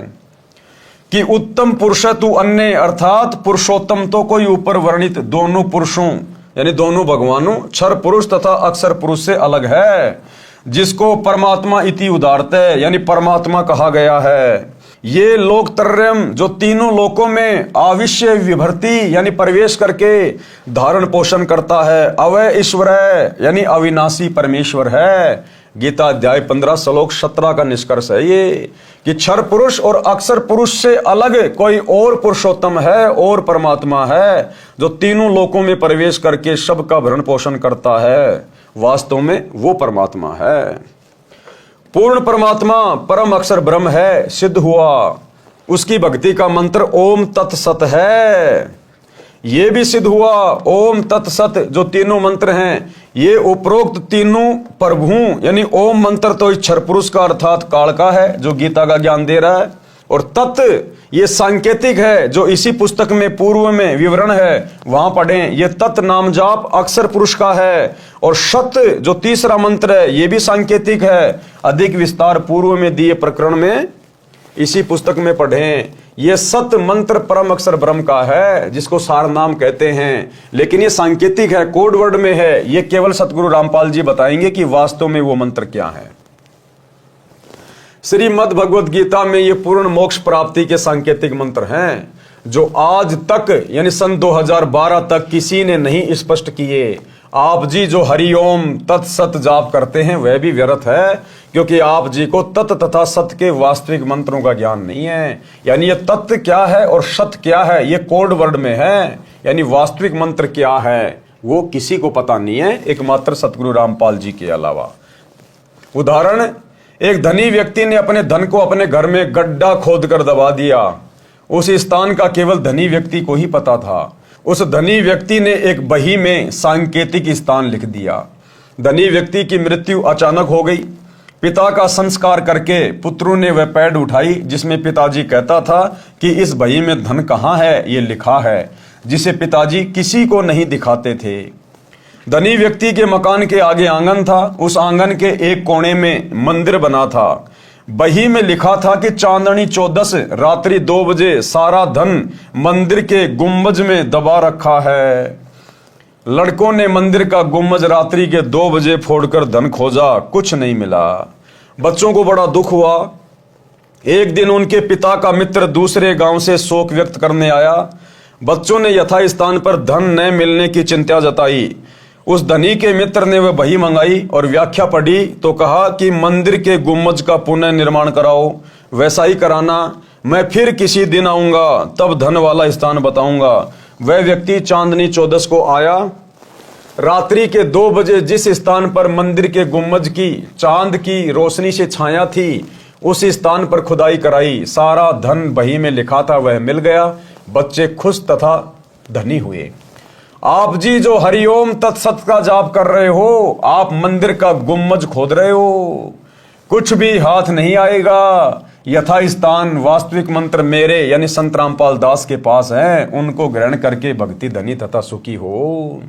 कि उत्तम पुरुष तू अन्य अर्थात पुरुषोत्तम तो कोई ऊपर वर्णित दोनों पुरुषों यानी दोनों भगवानों क्षर पुरुष तथा अक्षर पुरुष से अलग है, जिसको परमात्मा इति उदारते यानी परमात्मा कहा गया है। ये लोकत्रयम जो तीनों लोकों में आविश्य विभर्ति यानी प्रवेश करके धारण पोषण करता है, अवय ईश्वर है यानी अविनाशी परमेश्वर है। गीता अध्याय 15 श्लोक 17 का निष्कर्ष है ये कि क्षर पुरुष और अक्षर पुरुष से अलग कोई और पुरुषोत्तम है और परमात्मा है जो तीनों लोकों में प्रवेश करके सबका भरण पोषण करता है। वास्तव में वो परमात्मा है, पूर्ण परमात्मा परम अक्षर ब्रह्म है। सिद्ध हुआ उसकी भक्ति का मंत्र ओम तत्सत है। ये भी सिद्ध हुआ ओम तत्सत जो तीनों मंत्र हैं ये उपरोक्त तीनों प्रभुओं यानी ओम मंत्र तो क्षर पुरुष का अर्थात काल का है जो गीता का ज्ञान दे रहा है, और तत् ये सांकेतिक है जो इसी पुस्तक में पूर्व में विवरण है वहां पढ़ें। ये तत् नाम जाप अक्षर पुरुष का है, और सत जो तीसरा मंत्र है ये भी सांकेतिक है। अधिक विस्तार पूर्व में दिए प्रकरण में इसी पुस्तक में पढ़ें। ये सत मंत्र परम अक्षर ब्रह्म का है जिसको सार नाम कहते हैं, लेकिन ये सांकेतिक है, कोड वर्ड में है। ये केवल सतगुरु रामपाल जी बताएंगे कि वास्तव में वो मंत्र क्या है। श्रीमद् भगवद गीता में ये पूर्ण मोक्ष प्राप्ति के सांकेतिक मंत्र हैं जो आज तक यानी सन 2012 तक किसी ने नहीं स्पष्ट किए। आप जी जो हरिओम तत्सत जाप करते हैं वह भी व्यर्थ है, क्योंकि आप जी को तत् तथा सत के वास्तविक मंत्रों का ज्ञान नहीं है। यानी ये तत्व क्या है और सत क्या है ये कोड वर्ड में है, यानी वास्तविक मंत्र क्या है वो किसी को पता नहीं है एकमात्र सतगुरु रामपाल जी के अलावा। उदाहरण, एक धनी व्यक्ति ने अपने धन को अपने घर में गड्ढा खोदकर दबा दिया। उस स्थान का केवल धनी व्यक्ति को ही पता था। उस धनी व्यक्ति ने एक बही में सांकेतिक स्थान लिख दिया। धनी व्यक्ति की मृत्यु अचानक हो गई। पिता का संस्कार करके पुत्रों ने वह पैड उठाई जिसमें पिताजी कहता था कि इस बही में धन कहाँ है, ये लिखा है, जिसे पिताजी किसी को नहीं दिखाते थे। धनी व्यक्ति के मकान के आगे आंगन था। उस आंगन के एक कोने में मंदिर बना था। बही में लिखा था कि चांदनी 14 रात्रि 2 बजे सारा धन मंदिर के गुंबज में दबा रखा है। लड़कों ने मंदिर का गुंबज रात्रि के 2 बजे फोड़कर धन खोजा, कुछ नहीं मिला। बच्चों को बड़ा दुख हुआ। एक दिन उनके पिता का मित्र दूसरे गांव से शोक व्यक्त करने आया। बच्चों ने यथास्थान पर धन न मिलने की चिंता जताई। उस धनी के मित्र ने वह बही मंगाई और व्याख्या पढ़ी तो कहा कि मंदिर के गुंबज का पुनः निर्माण कराओ। वैसा ही कराना, मैं फिर किसी दिन आऊंगा, तब धन वाला स्थान बताऊंगा। वह व्यक्ति चांदनी 14 को आया। रात्रि के 2 बजे जिस स्थान पर मंदिर के गुंबज की चांद की रोशनी से छाया थी, उस स्थान पर खुदाई कराई। सारा धन बही में लिखा था वह मिल गया। बच्चे खुश तथा धनी हुए। आप जी जो हरिओम तत्सत का जाप कर रहे हो, आप मंदिर का गुंबज खोद रहे हो, कुछ भी हाथ नहीं आएगा। यथास्थान वास्तविक मंत्र मेरे यानी संत रामपाल दास के पास हैं, उनको ग्रहण करके भक्ति धनी तथा सुखी हो।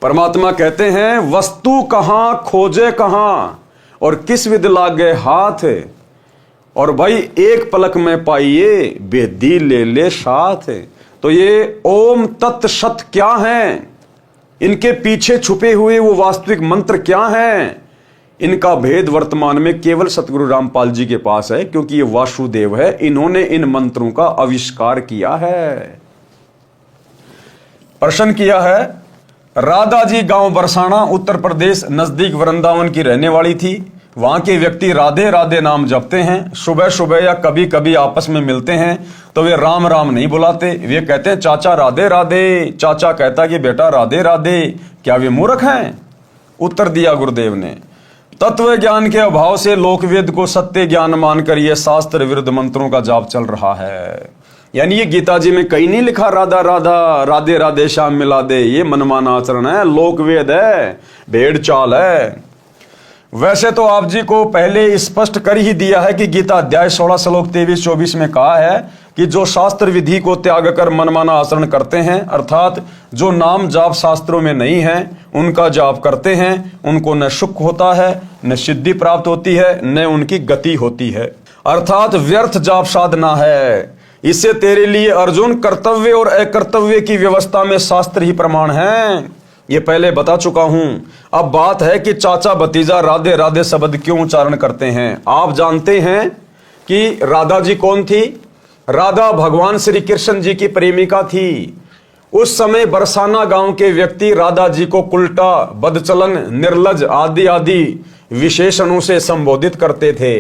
परमात्मा कहते हैं वस्तु कहां खोजे कहां और किस विध लागे हाथ, और भाई एक पलक में पाइए बेदी ले ले साथ। तो ये ओम तत् सत क्या है, इनके पीछे छुपे हुए वो वास्तविक मंत्र क्या हैं, इनका भेद वर्तमान में केवल सतगुरु रामपाल जी के पास है, क्योंकि ये वासुदेव है। इन्होंने इन मंत्रों का आविष्कार किया है। प्रश्न किया है, राधा जी गांव बरसाना उत्तर प्रदेश नजदीक वृंदावन की रहने वाली थी। वहां के व्यक्ति राधे राधे नाम जपते हैं। सुबह सुबह या कभी कभी आपस में मिलते हैं तो वे राम राम नहीं बुलाते, वे कहते हैं चाचा राधे राधे। चाचा कहता कि बेटा राधे राधे, क्या वे मूर्ख हैं? उत्तर दिया गुरुदेव ने, तत्व ज्ञान के अभाव से लोकवेद को सत्य ज्ञान मानकर यह शास्त्र विरुद्ध मंत्रों का जाप चल रहा है। यानी ये गीता जी में कहीं नहीं लिखा राधा राधा, राधे राधे श्याम मिला दे, ये मनमाना आचरण है, लोकवेद है, भेड़ चाल है। वैसे तो आप जी को पहले स्पष्ट कर ही दिया है कि गीता अध्याय 16 श्लोक 23-24 में कहा है कि जो शास्त्र विधि को त्याग कर मनमाना आचरण करते हैं, अर्थात जो नाम जाप शास्त्रों में नहीं है उनका जाप करते हैं, उनको न सुख होता है, न सिद्धि प्राप्त होती है, न उनकी गति होती है, अर्थात व्यर्थ जाप साधना है। इससे तेरे लिए अर्जुन कर्तव्य और अकर्तव्य की व्यवस्था में शास्त्र ही प्रमाण है, ये पहले बता चुका हूं। अब बात है कि चाचा भतीजा राधे राधे शब्द क्यों उच्चारण करते हैं। आप जानते हैं कि राधा जी कौन थी? राधा भगवान श्री कृष्ण जी की प्रेमिका थी। उस समय बरसाना गांव के व्यक्ति राधा जी को उल्टा, बदचलन, निर्लज आदि आदि विशेषणों से संबोधित करते थे।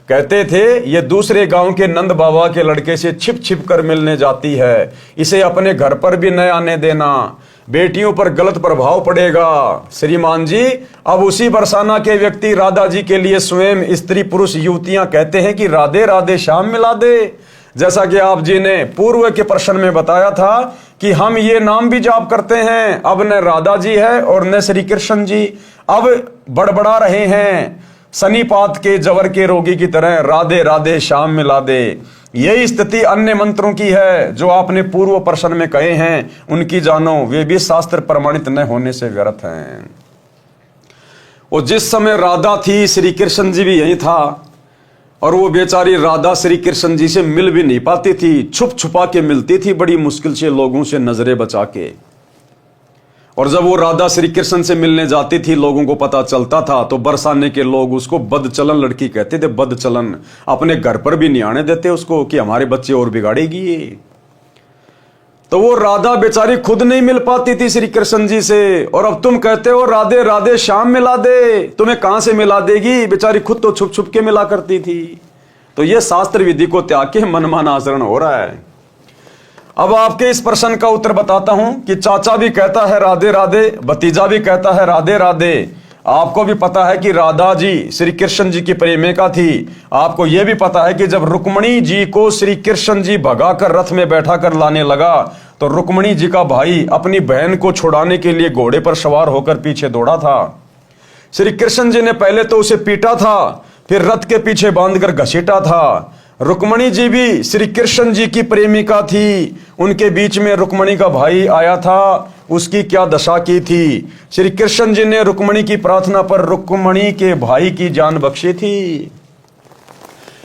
कहते थे ये दूसरे गांव के नंद बाबा के लड़के से छिप छिप कर मिलने जाती है, इसे अपने घर पर भी न आने देना, बेटियों पर गलत प्रभाव पड़ेगा। श्रीमान जी, अब उसी बरसाना के व्यक्ति राधा जी के लिए स्वयं स्त्री पुरुष युवतियां कहते हैं कि राधे राधे श्याम मिला दे। जैसा कि आप जी ने पूर्व के प्रश्न में बताया था कि हम ये नाम भी जाप करते हैं, अब न राधा जी है और न श्री कृष्ण जी, अब बड़बड़ा रहे हैं शनिपात के जवर के रोगी की तरह, राधे राधे श्याम मिला दे। यही स्थिति अन्य मंत्रों की है जो आपने पूर्व प्रश्न में कहे हैं, उनकी जानो, वे भी शास्त्र प्रमाणित न होने से व्यर्थ हैं। और जिस समय राधा थी श्री कृष्ण जी भी यही था, और वो बेचारी राधा श्री कृष्ण जी से मिल भी नहीं पाती थी, छुप छुपा के मिलती थी बड़ी मुश्किल से लोगों से नजरें बचा के। और जब वो राधा श्री कृष्ण से मिलने जाती थी लोगों को पता चलता था तो बरसाने के लोग उसको बदचलन लड़की कहते थे, बदचलन, अपने घर पर भी नहीं आने देते उसको कि हमारे बच्चे और बिगाड़ेगी ये। तो वो राधा बेचारी खुद नहीं मिल पाती थी श्री कृष्ण जी से, और अब तुम कहते हो राधे राधे श्याम मिला दे, तुम्हें कहां से मिला देगी? बेचारी खुद तो छुप छुप के मिला करती थी। तो ये शास्त्र विधि को त्याग के मनमाना आचरण हो रहा है। अब आपके इस प्रश्न का उत्तर बताता हूं कि चाचा भी कहता है राधे राधे, भतीजा भी कहता है राधे राधे। आपको भी पता है कि राधा जी श्री कृष्ण जी की प्रेमिका थी। आपको यह भी पता है कि जब रुक्मणी जी को श्री कृष्ण जी भगाकर रथ में बैठा कर लाने लगा तो रुक्मणी जी का भाई अपनी बहन को छुड़ाने के लिए घोड़े पर सवार होकर पीछे दौड़ा था। श्री कृष्ण जी ने पहले तो उसे पीटा था, फिर रथ के पीछे बांधकर घसीटा था। रुक्मणी जी भी श्री कृष्ण जी की प्रेमिका थी, उनके बीच में रुक्मणी का भाई आया था, उसकी क्या दशा की थी। श्री कृष्ण जी ने रुक्मणी की प्रार्थना पर रुक्मणी के भाई की जान बख्शी थी।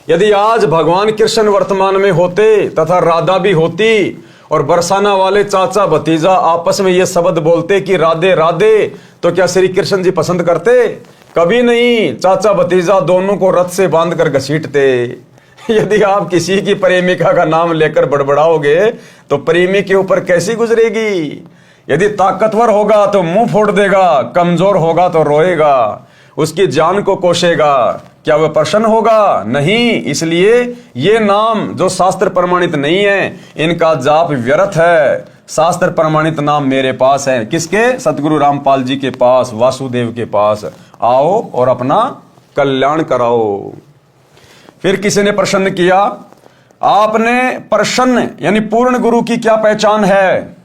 यदि आज भगवान कृष्ण वर्तमान में होते तथा राधा भी होती और बरसाना वाले चाचा भतीजा आपस में ये शब्द बोलते कि राधे राधे, तो क्या श्री कृष्ण जी पसंद करते? कभी नहीं। चाचा भतीजा दोनों को रथ से बांधकर घसीटते। यदि आप किसी की प्रेमिका का नाम लेकर बड़बड़ाओगे तो प्रेमी के ऊपर कैसी गुजरेगी? यदि ताकतवर होगा तो मुंह फोड़ देगा, कमजोर होगा तो रोएगा, उसकी जान को कोसेगा। क्या वह प्रसन्न होगा? नहीं। इसलिए ये नाम जो शास्त्र प्रमाणित नहीं है, इनका जाप व्यर्थ है। शास्त्र प्रमाणित नाम मेरे पास है। किसके? सतगुरु रामपाल जी के पास, वासुदेव के पास। आओ और अपना कल्याण कराओ। फिर किसी ने प्रश्न किया, आपने प्रसन्न यानी पूर्ण गुरु की क्या पहचान है?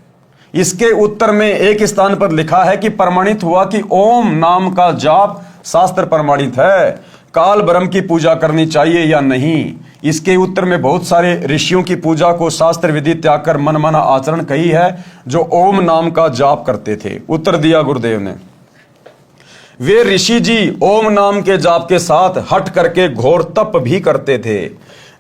इसके उत्तर में एक स्थान पर लिखा है कि प्रमाणित हुआ कि ओम नाम का जाप शास्त्र प्रमाणित है। काल ब्रह्म की पूजा करनी चाहिए या नहीं? इसके उत्तर में बहुत सारे ऋषियों की पूजा को शास्त्र विधि त्याग कर मनमाना आचरण कही है, जो ओम नाम का जाप करते थे। उत्तर दिया गुरुदेव ने, वे ऋषि जी ओम नाम के जाप के साथ हट करके घोर तप भी करते थे,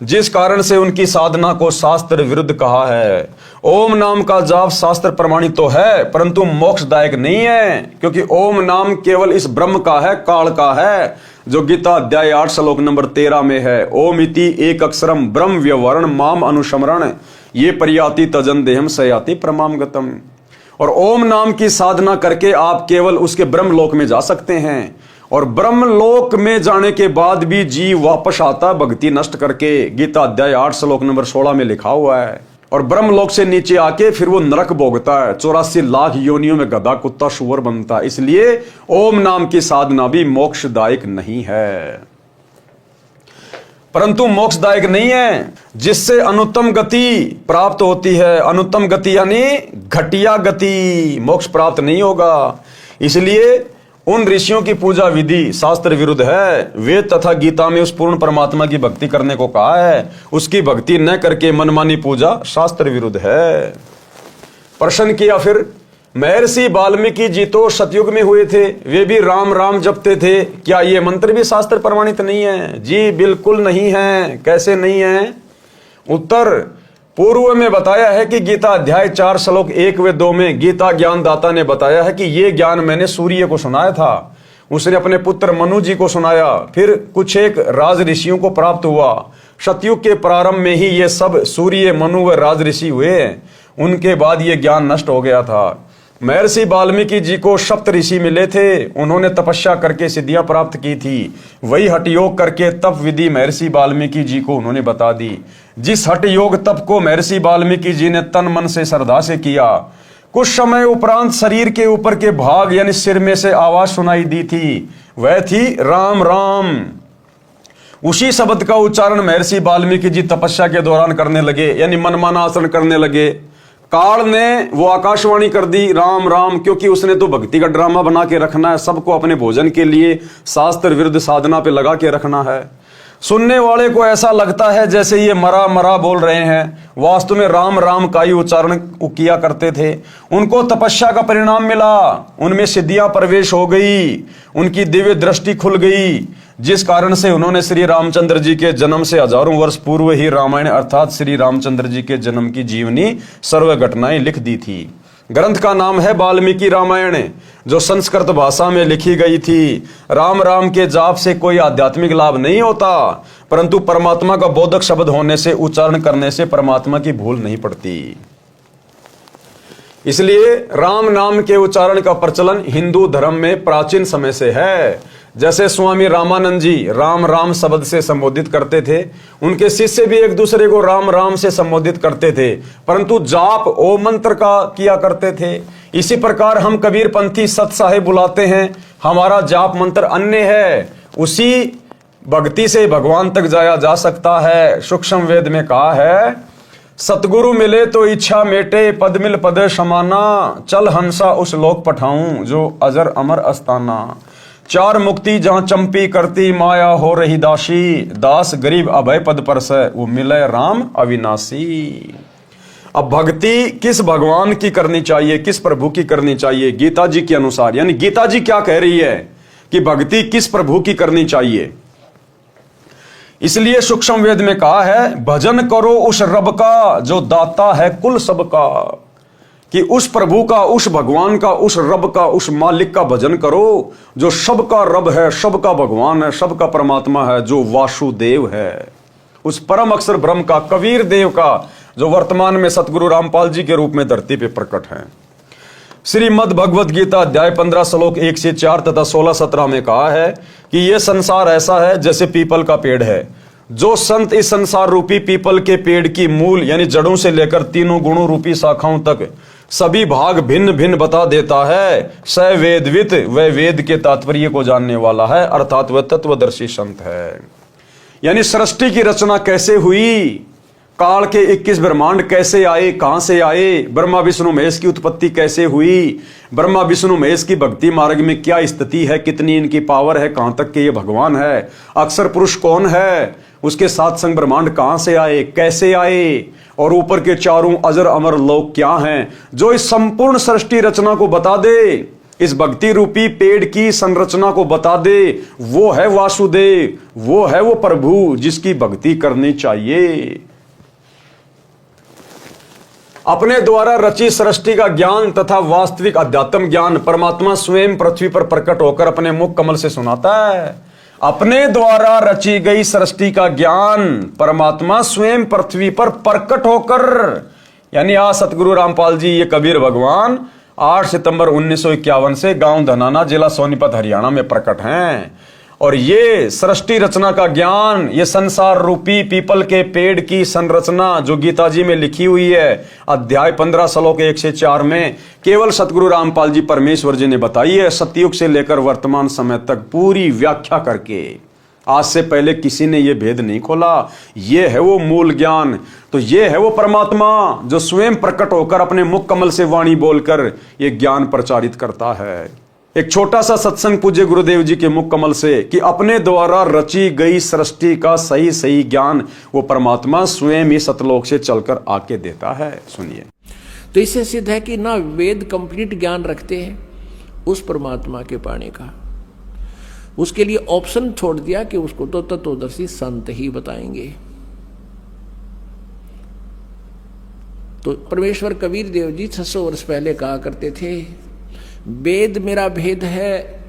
जिस कारण से उनकी साधना को शास्त्र विरुद्ध कहा है। ओम नाम का जाप शास्त्र प्रमाणित तो है, परंतु मोक्षदायक नहीं है, क्योंकि ओम नाम केवल इस ब्रह्म का है, काल का है, जो गीता अध्याय 8 श्लोक नंबर 13 में है। ओम इति एक अक्षरम ब्रह्म व्यवरण माम अनुस्मरण ये परियाति तजन देहम सयाति प्रमाम गतम। और ओम नाम की साधना करके आप केवल उसके ब्रह्म लोक में जा सकते हैं, और ब्रह्म लोक में जाने के बाद भी जीव वापस आता भक्ति नष्ट करके। गीता अध्याय 8 श्लोक नंबर 16 में लिखा हुआ है। और ब्रह्म लोक से नीचे आके फिर वो नरक भोगता है, 84 लाख योनियों में गधा कुत्ता शुअर बनता है। इसलिए ओम नाम की साधना भी मोक्षदायक नहीं है, परंतु मोक्षदायक नहीं है, जिससे अनुत्तम गति प्राप्त होती है। अनुत्तम गति यानी घटिया गति, मोक्ष प्राप्त नहीं होगा। इसलिए उन ऋषियों की पूजा विधि शास्त्र विरुद्ध है। वेद तथा गीता में उस पूर्ण परमात्मा की भक्ति करने को कहा है, उसकी भक्ति न करके मनमानी पूजा शास्त्र विरुद्ध है। प्रश्न किया फिर, महर्षि वाल्मीकि जी तो सतयुग में हुए थे, वे भी राम राम जपते थे, क्या ये मंत्र भी शास्त्र प्रमाणित नहीं है? जी बिल्कुल नहीं है। कैसे नहीं है? उत्तर, पूर्व में बताया है कि गीता अध्याय 4 श्लोक 1 व 2 में गीता ज्ञानदाता ने बताया है कि ये ज्ञान मैंने सूर्य को सुनाया था, उसने अपने पुत्र मनु जी को सुनाया, फिर कुछ एक राज ऋषियों को प्राप्त हुआ। सतयुग के प्रारंभ में ही ये सब सूर्य, मनु व राज ऋषि हुए, उनके बाद ये ज्ञान नष्ट हो गया था। महर्षि वाल्मीकि जी को सप्त ऋषि मिले थे, उन्होंने तपस्या करके सिद्धियां प्राप्त की थी, वही हठ योग करके तप विधि महर्षि वाल्मीकि जी को उन्होंने बता दी। जिस हठ योग तप को महर्षि वाल्मीकि जी ने तन मन से श्रद्धा से किया, कुछ समय उपरांत शरीर के ऊपर के भाग यानी सिर में से आवाज सुनाई दी थी, वह थी राम राम। उसी शब्द का उच्चारण महर्षि वाल्मीकि जी तपस्या के दौरान करने लगे, यानी मनमाना आचरण करने लगे। काल ने वो आकाशवाणी कर दी राम राम, क्योंकि उसने तो भक्ति का ड्रामा बना के रखना है, सबको अपने भोजन के लिए शास्त्र विरुद्ध साधना पे लगा के रखना है। सुनने वाले को ऐसा लगता है जैसे ये मरा मरा बोल रहे हैं, वास्तव में राम राम का ही उच्चारण किया करते थे। उनको तपस्या का परिणाम मिला, उनमें सिद्धियां प्रवेश हो गई, उनकी दिव्य दृष्टि खुल गई, जिस कारण से उन्होंने श्री रामचंद्र जी के जन्म से हजारों वर्ष पूर्व ही रामायण अर्थात श्री रामचंद्र जी के जन्म की जीवनी सर्व घटनाएं लिख दी थी। ग्रंथ का नाम है वाल्मीकि रामायण, जो संस्कृत भाषा में लिखी गई थी। राम राम के जाप से कोई आध्यात्मिक लाभ नहीं होता, परंतु परमात्मा का बोधक शब्द होने से, उच्चारण करने से परमात्मा की भूल नहीं पड़ती। इसलिए राम नाम के उच्चारण का प्रचलन हिंदू धर्म में प्राचीन समय से है। जैसे स्वामी रामानंद जी राम राम शब्द से संबोधित करते थे, उनके शिष्य भी एक दूसरे को राम राम से संबोधित करते थे, परंतु जाप ओम मंत्र का किया करते थे। इसी प्रकार हम कबीर पंथी सत साहेब बुलाते हैं, हमारा जाप मंत्र अन्य है। उसी भक्ति से भगवान तक जाया जा सकता है। सूक्ष्म वेद में कहा है, सतगुरु मिले तो इच्छा मेटे, पद मिल पद समाना, चल हंसा उस लोक पठाऊं जो अजर अमर अस्ताना। चार मुक्ति जहां चंपी करती माया हो रही दासी, दास गरीब अभय पद पर से वो मिले राम अविनाशी। अब भक्ति किस भगवान की करनी चाहिए, किस प्रभु की करनी चाहिए गीता जी के अनुसार, यानी गीता जी क्या कह रही है कि भक्ति किस प्रभु की करनी चाहिए। इसलिए सूक्ष्म वेद में कहा है भजन करो उस रब का जो दाता है कुल सबका, कि उस प्रभु का, उस भगवान का, उस रब का, उस मालिक का भजन करो जो सबका रब है, सबका भगवान है, सबका परमात्मा है, जो वासुदेव है, उस परम अक्षर ब्रह्म का, कबीर देव का, जो वर्तमान में सतगुरु रामपाल जी के रूप में धरती पे प्रकट है। श्रीमद् भगवत गीता अध्याय 15 श्लोक 1 से 4 तथा 16-17 में कहा है कि यह संसार ऐसा है जैसे पीपल का पेड़ है। जो संत इस संसार रूपी पीपल के पेड़ की मूल यानी जड़ों से लेकर तीनों गुणों रूपी शाखाओं तक सभी भाग भिन्न भिन्न बता देता है, स वेदवित, वह वेद के तात्पर्य को जानने वाला है, अर्थात वह तत्वदर्शी संत है। यानी सृष्टि की रचना कैसे हुई, काल के 21 ब्रह्मांड कैसे आए, कहां से आए, ब्रह्मा विष्णु महेश की उत्पत्ति कैसे हुई, ब्रह्मा विष्णु महेश की भक्ति मार्ग में क्या स्थिति है, कितनी इनकी पावर है, कहां तक के ये भगवान है, अक्षर पुरुष कौन है, उसके साथ संग ब्रह्मांड कहां से आए, कैसे आए, और ऊपर के चारों अजर अमर लोक क्या हैं, जो इस संपूर्ण सृष्टि रचना को बता दे, इस भक्ति रूपी पेड़ की संरचना को बता दे, वो है वासुदेव, वो है वो प्रभु जिसकी भक्ति करनी चाहिए। अपने द्वारा रची सृष्टि का ज्ञान तथा वास्तविक अध्यात्म ज्ञान परमात्मा स्वयं पृथ्वी पर प्रकट होकर अपने मुख कमल से सुनाता है। अपने द्वारा रची गई सृष्टि का ज्ञान परमात्मा स्वयं पृथ्वी पर प्रकट होकर, यानी आज सतगुरु रामपाल जी ये कबीर भगवान 8 सितंबर 1951 से गांव धनाना जिला सोनीपत हरियाणा में प्रकट हैं। और ये सृष्टि रचना का ज्ञान, ये संसार रूपी पीपल के पेड़ की संरचना जो गीता जी में लिखी हुई है अध्याय 15 श्लोक 1 से 4 में केवल सतगुरु रामपाल जी परमेश्वर जी ने बताई है, सतयुग से लेकर वर्तमान समय तक पूरी व्याख्या करके। आज से पहले किसी ने यह भेद नहीं खोला। ये है वो मूल ज्ञान, तो ये है वो परमात्मा जो स्वयं प्रकट होकर अपने मुख कमल से वाणी बोलकर ये ज्ञान प्रचारित करता है। एक छोटा सा सत्संग पूज्य गुरुदेव जी के मुख कमल से कि अपने द्वारा रची गई सृष्टि का सही सही ज्ञान वो परमात्मा स्वयं ही सतलोक से चलकर आके देता है। सुनिए, तो इससे सिद्ध है कि ना वेद कंप्लीट ज्ञान रखते हैं उस परमात्मा के पाने का, उसके लिए ऑप्शन छोड़ दिया कि उसको तो तत्वदर्शी संत ही बताएंगे। तो परमेश्वर कबीर देव जी 600 वर्ष पहले कहा करते थे, वेद मेरा भेद है,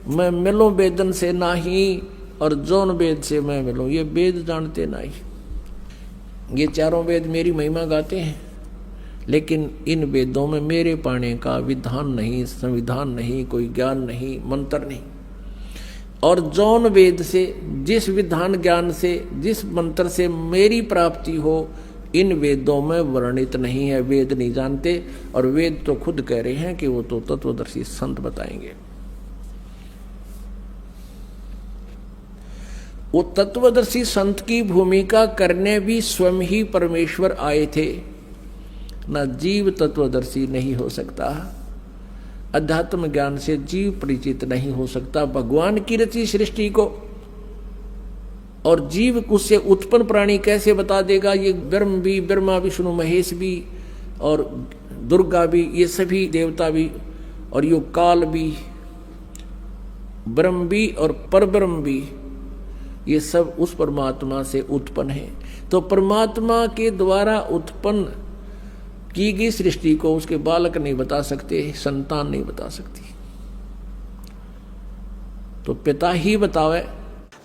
मैं मिलूं वेदन से नाही, और जौन वेद से मैं मिलूं। ये वेद जानते नहीं, ये चारों वेद मेरी महिमा गाते हैं, लेकिन इन वेदों में मेरे पाने का विधान नहीं, संविधान नहीं, कोई ज्ञान नहीं, मंत्र नहीं। और जौन वेद से, जिस विधान ज्ञान से, जिस मंत्र से मेरी प्राप्ति हो, इन वेदों में वर्णित नहीं है। वेद नहीं जानते, और वेद तो खुद कह रहे हैं कि वो तो तत्वदर्शी संत बताएंगे। वो तत्वदर्शी संत की भूमिका करने भी स्वयं ही परमेश्वर आए थे। ना जीव तत्वदर्शी नहीं हो सकता, अध्यात्म ज्ञान से जीव परिचित नहीं हो सकता भगवान की रची सृष्टि को, और जीव उससे उत्पन्न प्राणी कैसे बता देगा। ये ब्रह्म भी, ब्रह्मा विष्णु महेश भी, और दुर्गा भी, ये सभी देवता भी, और यो काल भी, ब्रह्म भी और परब्रह्म भी, ये सब उस परमात्मा से उत्पन्न है। तो परमात्मा के द्वारा उत्पन्न की गई सृष्टि को उसके बालक नहीं बता सकते, संतान नहीं बता सकती, तो पिता ही बतावे।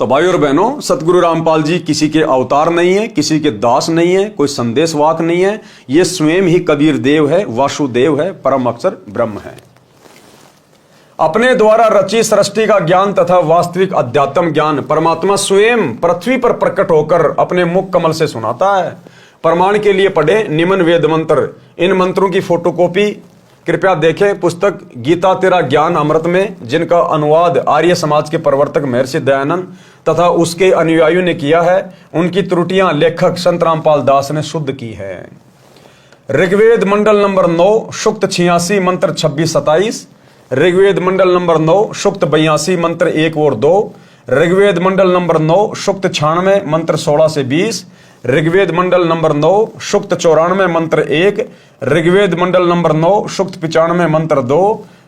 तो भाई और बहनों, सतगुरु रामपाल जी किसी के अवतार नहीं है, किसी के दास नहीं है, कोई संदेशवाक नहीं है। ये स्वयं ही कबीर देव है, वासुदेव है, परम अक्षर ब्रह्म है। अपने द्वारा रची सृष्टि का ज्ञान तथा वास्तविक अध्यात्म ज्ञान परमात्मा स्वयं पृथ्वी पर प्रकट होकर अपने मुख कमल से सुनाता है। प्रमाण के लिए पढ़े निम्न वेद मंत्र। इन मंत्रों की फोटोकॉपी कृपया देखें पुस्तक गीता तेरा ज्ञान अमृत में, जिनका अनुवाद आर्य समाज के प्रवर्तक महर्षि दयानंद तथा उसके अनुयायियों ने किया है। उनकी त्रुटियां लेखक संत रामपाल दास ने शुद्ध की है। ऋग्वेद मंडल नंबर 9 सूक्त 86 मंत्र 26-27, ऋग्वेद मंडल नंबर 9 सूक्त 82 मंत्र 1 और 2, ऋग्वेद मंडल नंबर 9 सूक्त 96 मंत्र 16 से 20, ऋग्वेद मंडल नंबर 9 सूक्त 94 मंत्र 1, ऋग्वेद मंडल नंबर 9 सूक्त 95 मंत्र 2,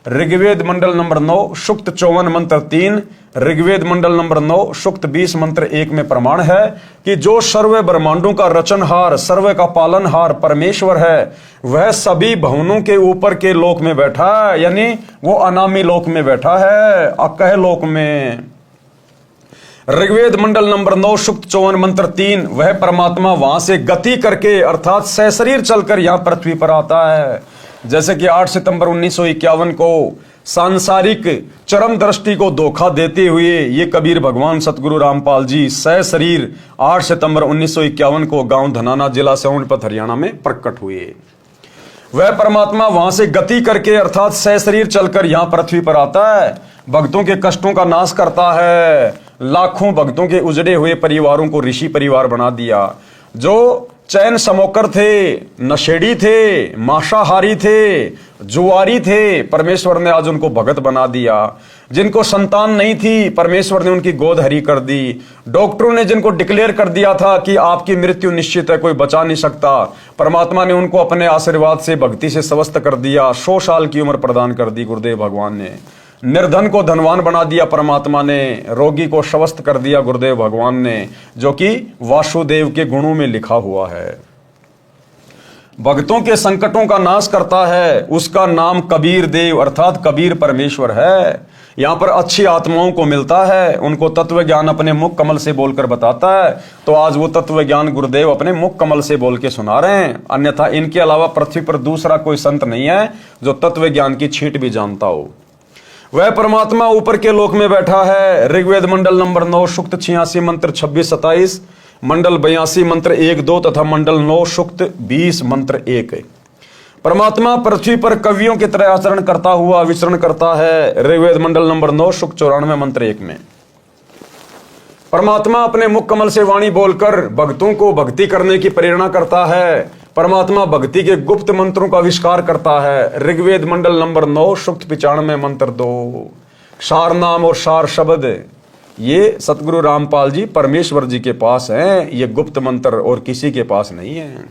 ऋग्वेद मंडल नंबर 9 सूक्त 54 मंत्र 3, ऋग्वेद मंडल नंबर 9 सूक्त 20 मंत्र 1 में प्रमाण है कि जो सर्व ब्रह्मांडों का रचनहार, सर्व का पालनहार परमेश्वर है, वह सभी भवनों के ऊपर के लोक में बैठा है, यानी वो अनामी लोक में बैठा है, अकह लोक में। ऋग्वेद मंडल नंबर 9 सूक्त 54 मंत्र 3, वह परमात्मा वहां से गति करके अर्थात सशरीर चलकर यहां पृथ्वी पर आता है। जैसे कि 8 सितंबर 1951 को सांसारिक चरम दृष्टि को धोखा देते हुए ये कबीर भगवान सतगुरु रामपाल जी सशरीर 8 सितंबर 1951 को गांव धनाना, जिला सोनीपत, हरियाणा में प्रकट हुए। वह परमात्मा वहां से गति करके अर्थात सशरीर चलकर यहां पृथ्वी पर आता है, भक्तों के कष्टों का नाश करता है, लाखों भक्तों के उजड़े हुए परिवारों को ऋषि परिवार बना दिया। जो चैन समोकर थे, नशेड़ी थे, मांसाहारी थे, जुआरी थे, परमेश्वर ने आज उनको भगत बना दिया। जिनको संतान नहीं थी, परमेश्वर ने उनकी गोद हरी कर दी। डॉक्टरों ने जिनको डिक्लेयर कर दिया था कि आपकी मृत्यु निश्चित है, कोई बचा नहीं सकता, परमात्मा ने उनको अपने आशीर्वाद से, भक्ति से स्वस्थ कर दिया। 100 साल की उम्र प्रदान कर दी गुरुदेव भगवान ने। निर्धन को धनवान बना दिया परमात्मा ने, रोगी को स्वस्थ कर दिया गुरुदेव भगवान ने, जो कि वासुदेव के गुणों में लिखा हुआ है। भक्तों के संकटों का नाश करता है, उसका नाम कबीर देव अर्थात कबीर परमेश्वर है। यहाँ पर अच्छी आत्माओं को मिलता है, उनको तत्व ज्ञान अपने मुख कमल से बोलकर बताता है। तो आज वो तत्व ज्ञान गुरुदेव अपने मुख कमल से बोल के सुना रहे हैं। अन्यथा इनके अलावा पृथ्वी पर दूसरा कोई संत नहीं है जो तत्व ज्ञान की छींट भी जानता हो। वह परमात्मा ऊपर के लोक में बैठा है। ऋग्वेद मंडल नंबर 9 सूक्त 86 मंत्र 26-27, मंडल 82 मंत्र 1-2 तथा मंडल 9 सूक्त 20 मंत्र 1। परमात्मा पृथ्वी पर कवियों की तरह आचरण करता हुआ विचरण करता है। ऋग्वेद मंडल नंबर 9 सूक्त 94 मंत्र 1 में परमात्मा अपने मुख कमल से वाणी बोलकर भक्तों को भक्ति करने की प्रेरणा करता है। परमात्मा भक्ति के गुप्त मंत्रों का आविष्कार करता है। ऋग्वेद मंडल नंबर 9 सूक्त 95 मंत्र 2। सार नाम और सार शब्द ये सतगुरु रामपाल जी परमेश्वर जी के पास हैं, ये गुप्त मंत्र और किसी के पास नहीं है।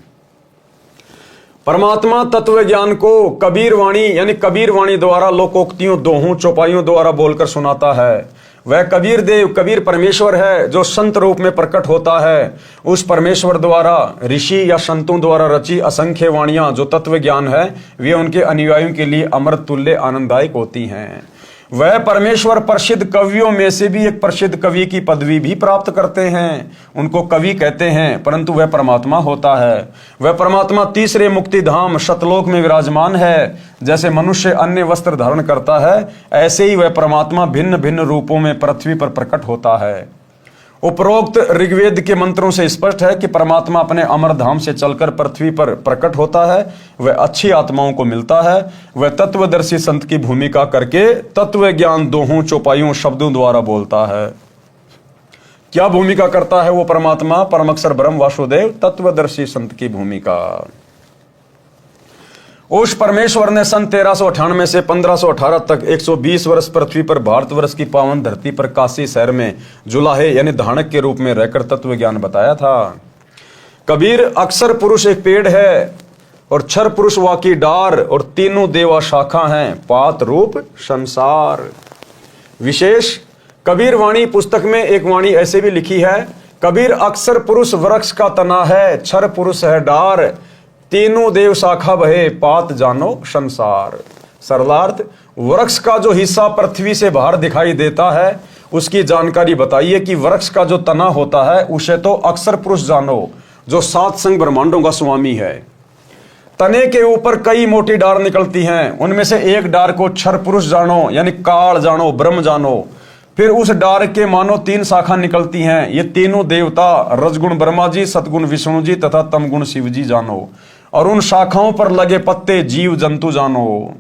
परमात्मा तत्व ज्ञान को कबीर वाणी यानी कबीर वाणी द्वारा लोकोक्तियों, दोहों, चौपाइयों द्वारा बोलकर सुनाता है। वह कबीर देव, कबीर परमेश्वर है जो संत रूप में प्रकट होता है। उस परमेश्वर द्वारा ऋषि या संतों द्वारा रची असंख्य वाणियां जो तत्व ज्ञान है, वे उनके अनुयायियों के लिए अमृत तुल्य आनंददायक होती हैं। वह परमेश्वर प्रसिद्ध कवियों में से भी एक प्रसिद्ध कवि की पदवी भी प्राप्त करते हैं। उनको कवि कहते हैं, परंतु वह परमात्मा होता है। वह परमात्मा तीसरे मुक्ति धाम सतलोक में विराजमान है। जैसे मनुष्य अन्य वस्त्र धारण करता है, ऐसे ही वह परमात्मा भिन्न भिन्न रूपों में पृथ्वी पर प्रकट होता है। उपरोक्त ऋग्वेद के मंत्रों से स्पष्ट है कि परमात्मा अपने अमर धाम से चलकर पृथ्वी पर प्रकट होता है। वह अच्छी आत्माओं को मिलता है। वह तत्वदर्शी संत की भूमिका करके तत्व ज्ञान दोहों, चौपाइयों, शब्दों द्वारा बोलता है। क्या भूमिका करता है वो परमात्मा? परमअक्षर ब्रह्म वासुदेव तत्वदर्शी संत की भूमिका। उस परमेश्वर ने सन 1398 से 1518 तक 120 वर्ष पृथ्वी पर भारतवर्ष की पावन धरती पर काशी शहर में जुलाहे यानी धानक के रूप में रहकर तत्व ज्ञान बताया था। कबीर अक्षर पुरुष एक पेड़ है और क्षर पुरुष वाकी डार और तीनों देवा शाखा हैं, पात रूप संसार। विशेष कबीर वाणी पुस्तक में एक वाणी ऐसे भी लिखी है, कबीर अक्षर पुरुष वृक्ष का तना है, क्षर पुरुष है डार, तीनों देव शाखा बहे, पात जानो संसार। सरलार्थ, वृक्ष का जो हिस्सा पृथ्वी से बाहर दिखाई देता है उसकी जानकारी बताइए कि वृक्ष का जो तना होता है उसे तो अक्षर पुरुष जानो, जो 7 संग ब्रह्मांडों का स्वामी है। तने के ऊपर कई मोटी डार निकलती हैं, उनमें से एक डार को क्षर पुरुष जानो यानी काल जानो, ब्रह्म जानो। फिर उस डार के मानो 3 शाखा निकलती हैं, ये तीनों देवता रजगुण ब्रह्मा जी, सतगुण विष्णु जी तथा तमगुण शिव जी जानो। और उन शाखाओं पर लगे पत्ते जीव जंतु जानो।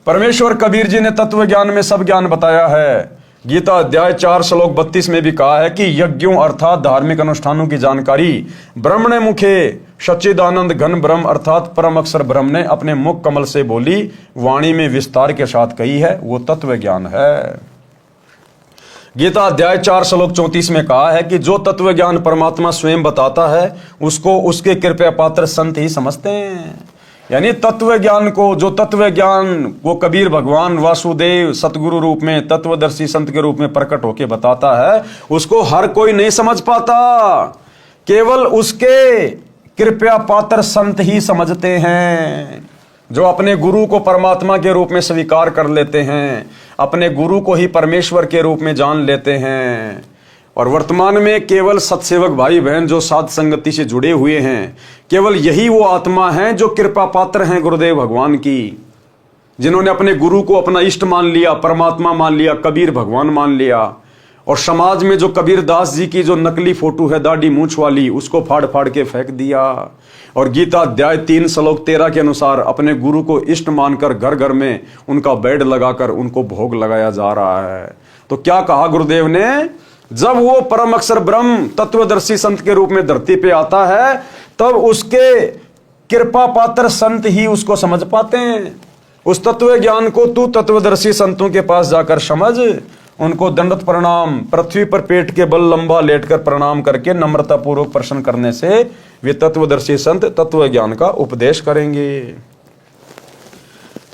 परमेश्वर कबीर जी ने तत्व ज्ञान में सब ज्ञान बताया है। गीता अध्याय 4 श्लोक 32 में भी कहा है कि यज्ञों अर्थात धार्मिक अनुष्ठानों की जानकारी ब्रह्मणे मुखे सच्चिदानंद घन ब्रह्म अर्थात परम अक्षर ब्रह्म ने अपने मुख कमल से बोली वाणी में विस्तार के साथ कही है, वो तत्व ज्ञान है। गीता अध्याय 4 श्लोक 34 में कहा है कि जो तत्व ज्ञान परमात्मा स्वयं बताता है उसको उसके कृपया पात्र संत ही समझते हैं। यानी तत्व ज्ञान को, जो तत्व ज्ञान वो कबीर भगवान वासुदेव सतगुरु रूप में तत्वदर्शी संत के रूप में प्रकट होकर बताता है, उसको हर कोई नहीं समझ पाता, केवल उसके कृपया पात्र संत ही समझते हैं, जो अपने गुरु को परमात्मा के रूप में स्वीकार कर लेते हैं, अपने गुरु को ही परमेश्वर के रूप में जान लेते हैं। और वर्तमान में केवल सत्सेवक भाई बहन जो साध संगति से जुड़े हुए हैं, केवल यही वो आत्मा हैं जो कृपा पात्र हैं गुरुदेव भगवान की, जिन्होंने अपने गुरु को अपना इष्ट मान लिया, परमात्मा मान लिया, कबीर भगवान मान लिया। और समाज में जो कबीर दास जी की जो नकली फोटो है दाढ़ी मूंछ वाली, उसको फाड़ फाड़ के फेंक दिया। और गीता अध्याय 3 श्लोक 13 के अनुसार अपने गुरु को इष्ट मानकर घर घर में उनका बेड लगाकर उनको भोग लगाया जा रहा है। तो क्या कहा गुरुदेव ने, जब वो परम अक्षर ब्रह्म तत्वदर्शी संत के रूप में धरती पे आता है, तब उसके कृपा पात्र संत ही उसको समझ पाते हैं। उस तत्व ज्ञान को तू तत्वदर्शी संतों के पास जाकर समझ, उनको दंडवत प्रणाम, पृथ्वी पर पेट के बल लंबा लेटकर प्रणाम करके नम्रता पूर्वक प्रश्न करने से वे तत्वदर्शी संत तत्व ज्ञान का उपदेश करेंगे।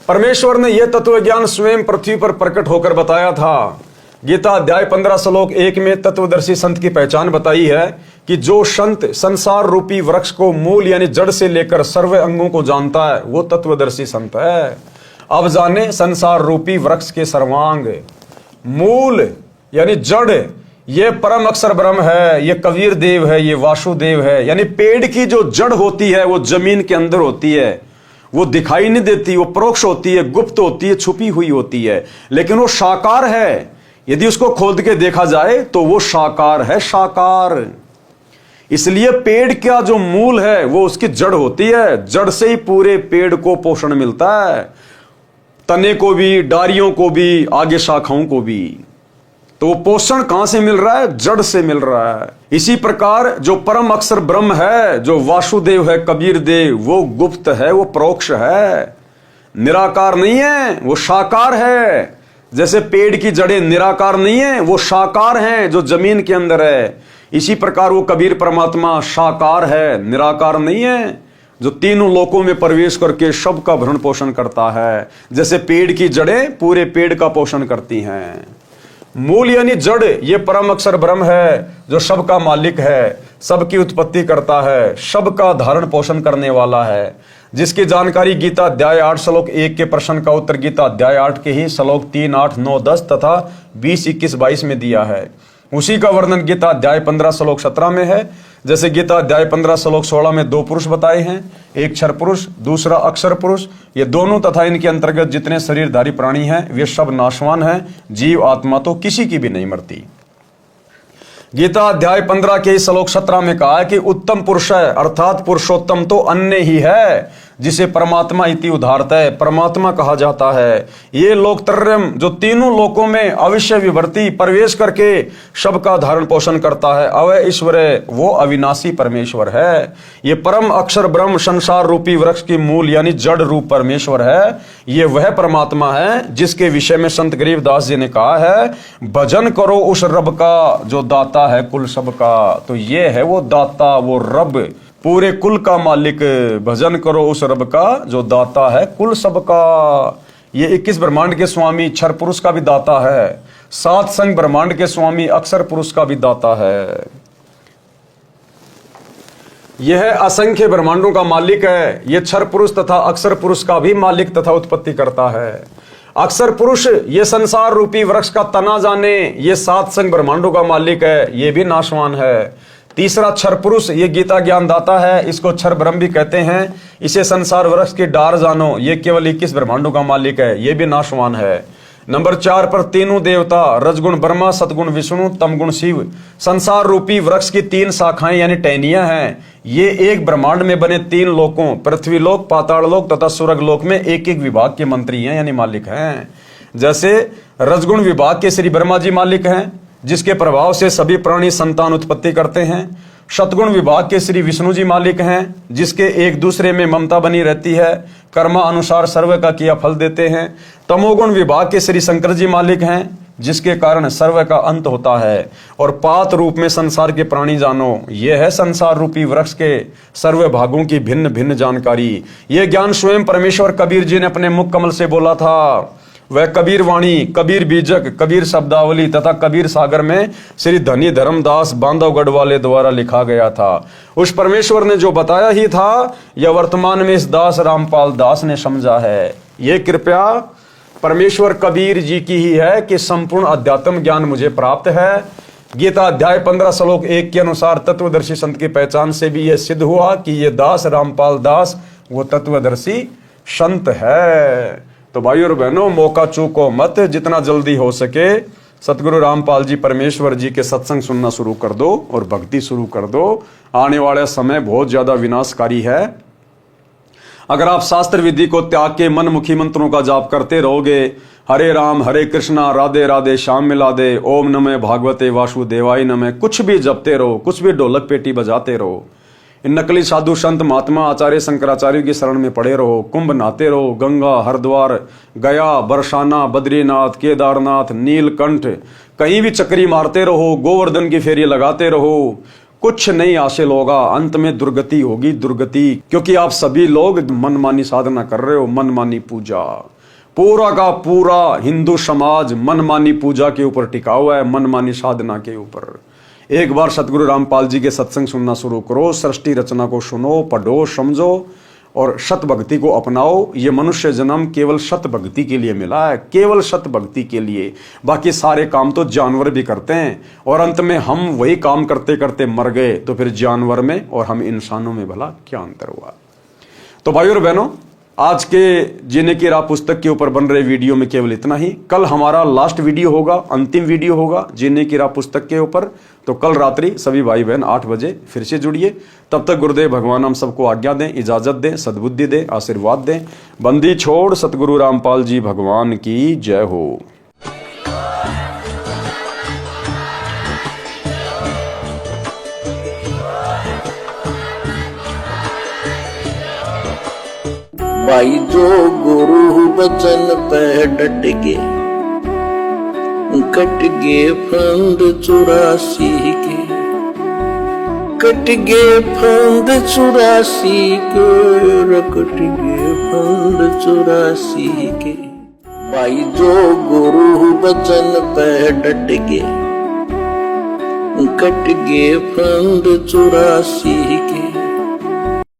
परमेश्वर ने यह तत्व ज्ञान स्वयं पृथ्वी पर प्रकट होकर बताया था। गीता अध्याय 15 श्लोक 1 में तत्वदर्शी संत की पहचान बताई है कि जो संत संसार रूपी वृक्ष को मूल यानी जड़ से लेकर सर्व अंगों को जानता है, वो तत्वदर्शी संत है। अब जाने संसार रूपी वृक्ष के सर्वांग, मूल यानी जड़, ये परम अक्षर ब्रह्म है, ये कबीर देव है, ये वासुदेव है। यानी पेड़ की जो जड़ होती है वो जमीन के अंदर होती है, वो दिखाई नहीं देती, वो परोक्ष होती है, गुप्त होती है, छुपी हुई होती है, लेकिन वो साकार है। यदि उसको खोद के देखा जाए तो वो साकार है, साकार। इसलिए पेड़ का जो मूल है वो उसकी जड़ होती है, जड़ से ही पूरे पेड़ को पोषण मिलता है, तने को भी, डारियों को भी, आगे शाखाओं को भी। तो वो पोषण कहां से मिल रहा है? जड़ से मिल रहा है। इसी प्रकार जो परम अक्षर ब्रह्म है, जो वासुदेव है, कबीर देव, वो गुप्त है, वो परोक्ष है, निराकार नहीं है, वो साकार है। जैसे पेड़ की जड़ें निराकार नहीं है, वो साकार हैं जो जमीन के अंदर है। इसी प्रकार वो कबीर परमात्मा साकार है, निराकार नहीं है, जो तीनों लोकों में प्रवेश करके सबका भरण पोषण करता है। जैसे पेड़ की जड़ें पूरे पेड़ का पोषण करती हैं। मूल यानी जड़, ये परम अक्षर ब्रह्म है जो सबका मालिक है, सबकी उत्पत्ति करता है, सबका धारण पोषण करने वाला है, जिसकी जानकारी गीता अध्याय 8 श्लोक 1 के प्रश्न का उत्तर गीता अध्याय 8 के ही श्लोक 3, 8, 9, 10 तथा 20, 21, 22 में दिया है। उसी का वर्णन गीता अध्याय 15 श्लोक 17 में है। जैसे गीता अध्याय 15 श्लोक 16 में 2 पुरुष बताए हैं, एक क्षर पुरुष, दूसरा अक्षर पुरुष। ये दोनों तथा इनके अंतर्गत जितने शरीरधारी प्राणी हैं वे सब नाशवान हैं, जीव आत्मा तो किसी की भी नहीं मरती। गीता अध्याय 15 के श्लोक 17 में कहा है कि उत्तम पुरुष है अर्थात पुरुषोत्तम तो अन्य ही है, जिसे परमात्मा इति उदाहरता है, परमात्मा कहा जाता है। ये लोकत्रयम जो तीनों लोकों में अविश्य विवर्ती प्रवेश करके सबका धारण पोषण करता है, अवय ईश्वर है, वो अविनाशी परमेश्वर है। ये परम अक्षर ब्रह्म संसार रूपी वृक्ष की मूल यानी जड़ रूप परमेश्वर है। ये वह परमात्मा है जिसके विषय में संत गरीबदास जी ने कहा है, भजन करो उस रब का जो दाता है कुल सबका। तो ये है वो दाता, वो रब, पूरे कुल का मालिक। भजन करो उस रब का जो दाता है कुल सबका। ये 21 ब्रह्मांड के स्वामी क्षर पुरुष का भी दाता है, 7 संग ब्रह्मांड के स्वामी अक्षर पुरुष का भी दाता है। यह असंख्य ब्रह्मांडों का मालिक है। यह क्षर पुरुष तथा अक्षर पुरुष का भी मालिक तथा उत्पत्ति करता है। अक्षर पुरुष ये संसार रूपी वृक्ष का तना जाने, ये 7 संग ब्रह्मांडों का मालिक है, ये भी नाशवान है। तीसरा क्षर पुरुष ये गीता ज्ञान दाता है, इसको क्षर ब्रह्म भी कहते हैं। इसे संसार वृक्ष की डार जानो, ये केवल 21 ब्रह्मांडों का मालिक है, ये भी नाशवान है। नंबर 4 पर तीनों देवता, रजगुण ब्रह्मा, सतगुण विष्णु, तमगुण शिव, संसार रूपी वृक्ष की 3 शाखाएं यानी टहनियां हैं। ये एक ब्रह्मांड में बने 3 लोकों पृथ्वी लोक, पाताल लोक तथा स्वर्ग लोक में एक एक विभाग के मंत्री हैं यानी मालिक हैं। जैसे रजगुण विभाग के श्री ब्रह्मा जी मालिक हैं, जिसके प्रभाव से सभी प्राणी संतान उत्पत्ति करते हैं। सतगुण विभाग के श्री विष्णु जी मालिक हैं, जिसके एक दूसरे में ममता बनी रहती है, कर्मा अनुसार सर्व का किया फल देते हैं। तमोगुण विभाग के श्री शंकर जी मालिक हैं, जिसके कारण सर्व का अंत होता है। और पात रूप में संसार के प्राणी जानो, यह है संसार रूपी वृक्ष के सर्व भागों की भिन्न भिन्न जानकारी। यह ज्ञान स्वयं परमेश्वर कबीर जी ने अपने मुख कमल से बोला था। वह कबीर वाणी, कबीर बीजक, कबीर शब्दावली तथा कबीर सागर में श्री धनी धर्मदास बांधवगढ़ वाले द्वारा लिखा गया था। उस परमेश्वर ने जो बताया ही था, यह वर्तमान में इस दास रामपाल दास ने समझा है। ये कृपया परमेश्वर कबीर जी की ही है कि संपूर्ण अध्यात्म ज्ञान मुझे प्राप्त है। गीता अध्याय 15 श्लोक 1 के अनुसार तत्वदर्शी संत की पहचान से भी यह सिद्ध हुआ कि यह दास रामपाल दास वो तत्वदर्शी संत है। तो भाइयों और बहनों, मौका चूको मत, जितना जल्दी हो सके सतगुरु रामपाल जी परमेश्वर जी के सत्संग सुनना शुरू कर दो और भक्ति शुरू कर दो। आने वाला समय बहुत ज्यादा विनाशकारी है। अगर आप शास्त्र विधि को त्याग के मनमुखी मंत्रों का जाप करते रहोगे, हरे राम हरे कृष्णा राधे राधे श्याम मिला दे, ओम नमः भागवते वासुदेवाय नमः, कुछ भी जपते रहो, कुछ भी ढोलक पेटी बजाते रहो, इन नकली साधु संत महात्मा आचार्य शंकराचार्य की शरण में पड़े रहो, कुंभ नहाते रहो, गंगा हरिद्वार गया बरसाना बद्रीनाथ केदारनाथ नीलकंठ कहीं भी चक्री मारते रहो, गोवर्धन की फेरी लगाते रहो, कुछ नहीं हासिल होगा। अंत में दुर्गति होगी, दुर्गति। क्योंकि आप सभी लोग मनमानी साधना कर रहे हो, मनमानी पूजा। पूरा का पूरा हिंदू समाज मनमानी पूजा के ऊपर टिका हुआ है, मनमानी साधना के ऊपर। एक बार सतगुरु रामपाल जी के सत्संग सुनना शुरू करो, सृष्टि रचना को सुनो, पढ़ो, समझो और सत भक्ति को अपनाओ। ये मनुष्य जन्म केवल सत भक्ति के लिए मिला है, केवल सत भक्ति के लिए। बाकी सारे काम तो जानवर भी करते हैं और अंत में हम वही काम करते करते मर गए, तो फिर जानवर में और हम इंसानों में भला क्या अंतर हुआ। तो भाइयों और बहनों, आज के जीने की राह पुस्तक के ऊपर बन रहे वीडियो में केवल इतना ही। कल हमारा लास्ट वीडियो होगा, अंतिम वीडियो होगा जीने की राह पुस्तक के ऊपर। तो कल रात्रि सभी भाई बहन 8 बजे फिर से जुड़िए। तब तक गुरुदेव भगवान हम सबको आज्ञा दें, इजाजत दें, सद्बुद्धि दें, आशीर्वाद दें। बंदी छोड़ सतगुरु रामपाल जी भगवान की जय हो। भाई जो गुरु बचन पे डट के, कट गे फंद 84 के, कट गे फंद 84 के, कट गे फंद 84 के। भाई जो गुरु बचन पे डट के, कट गे फंद 84 के।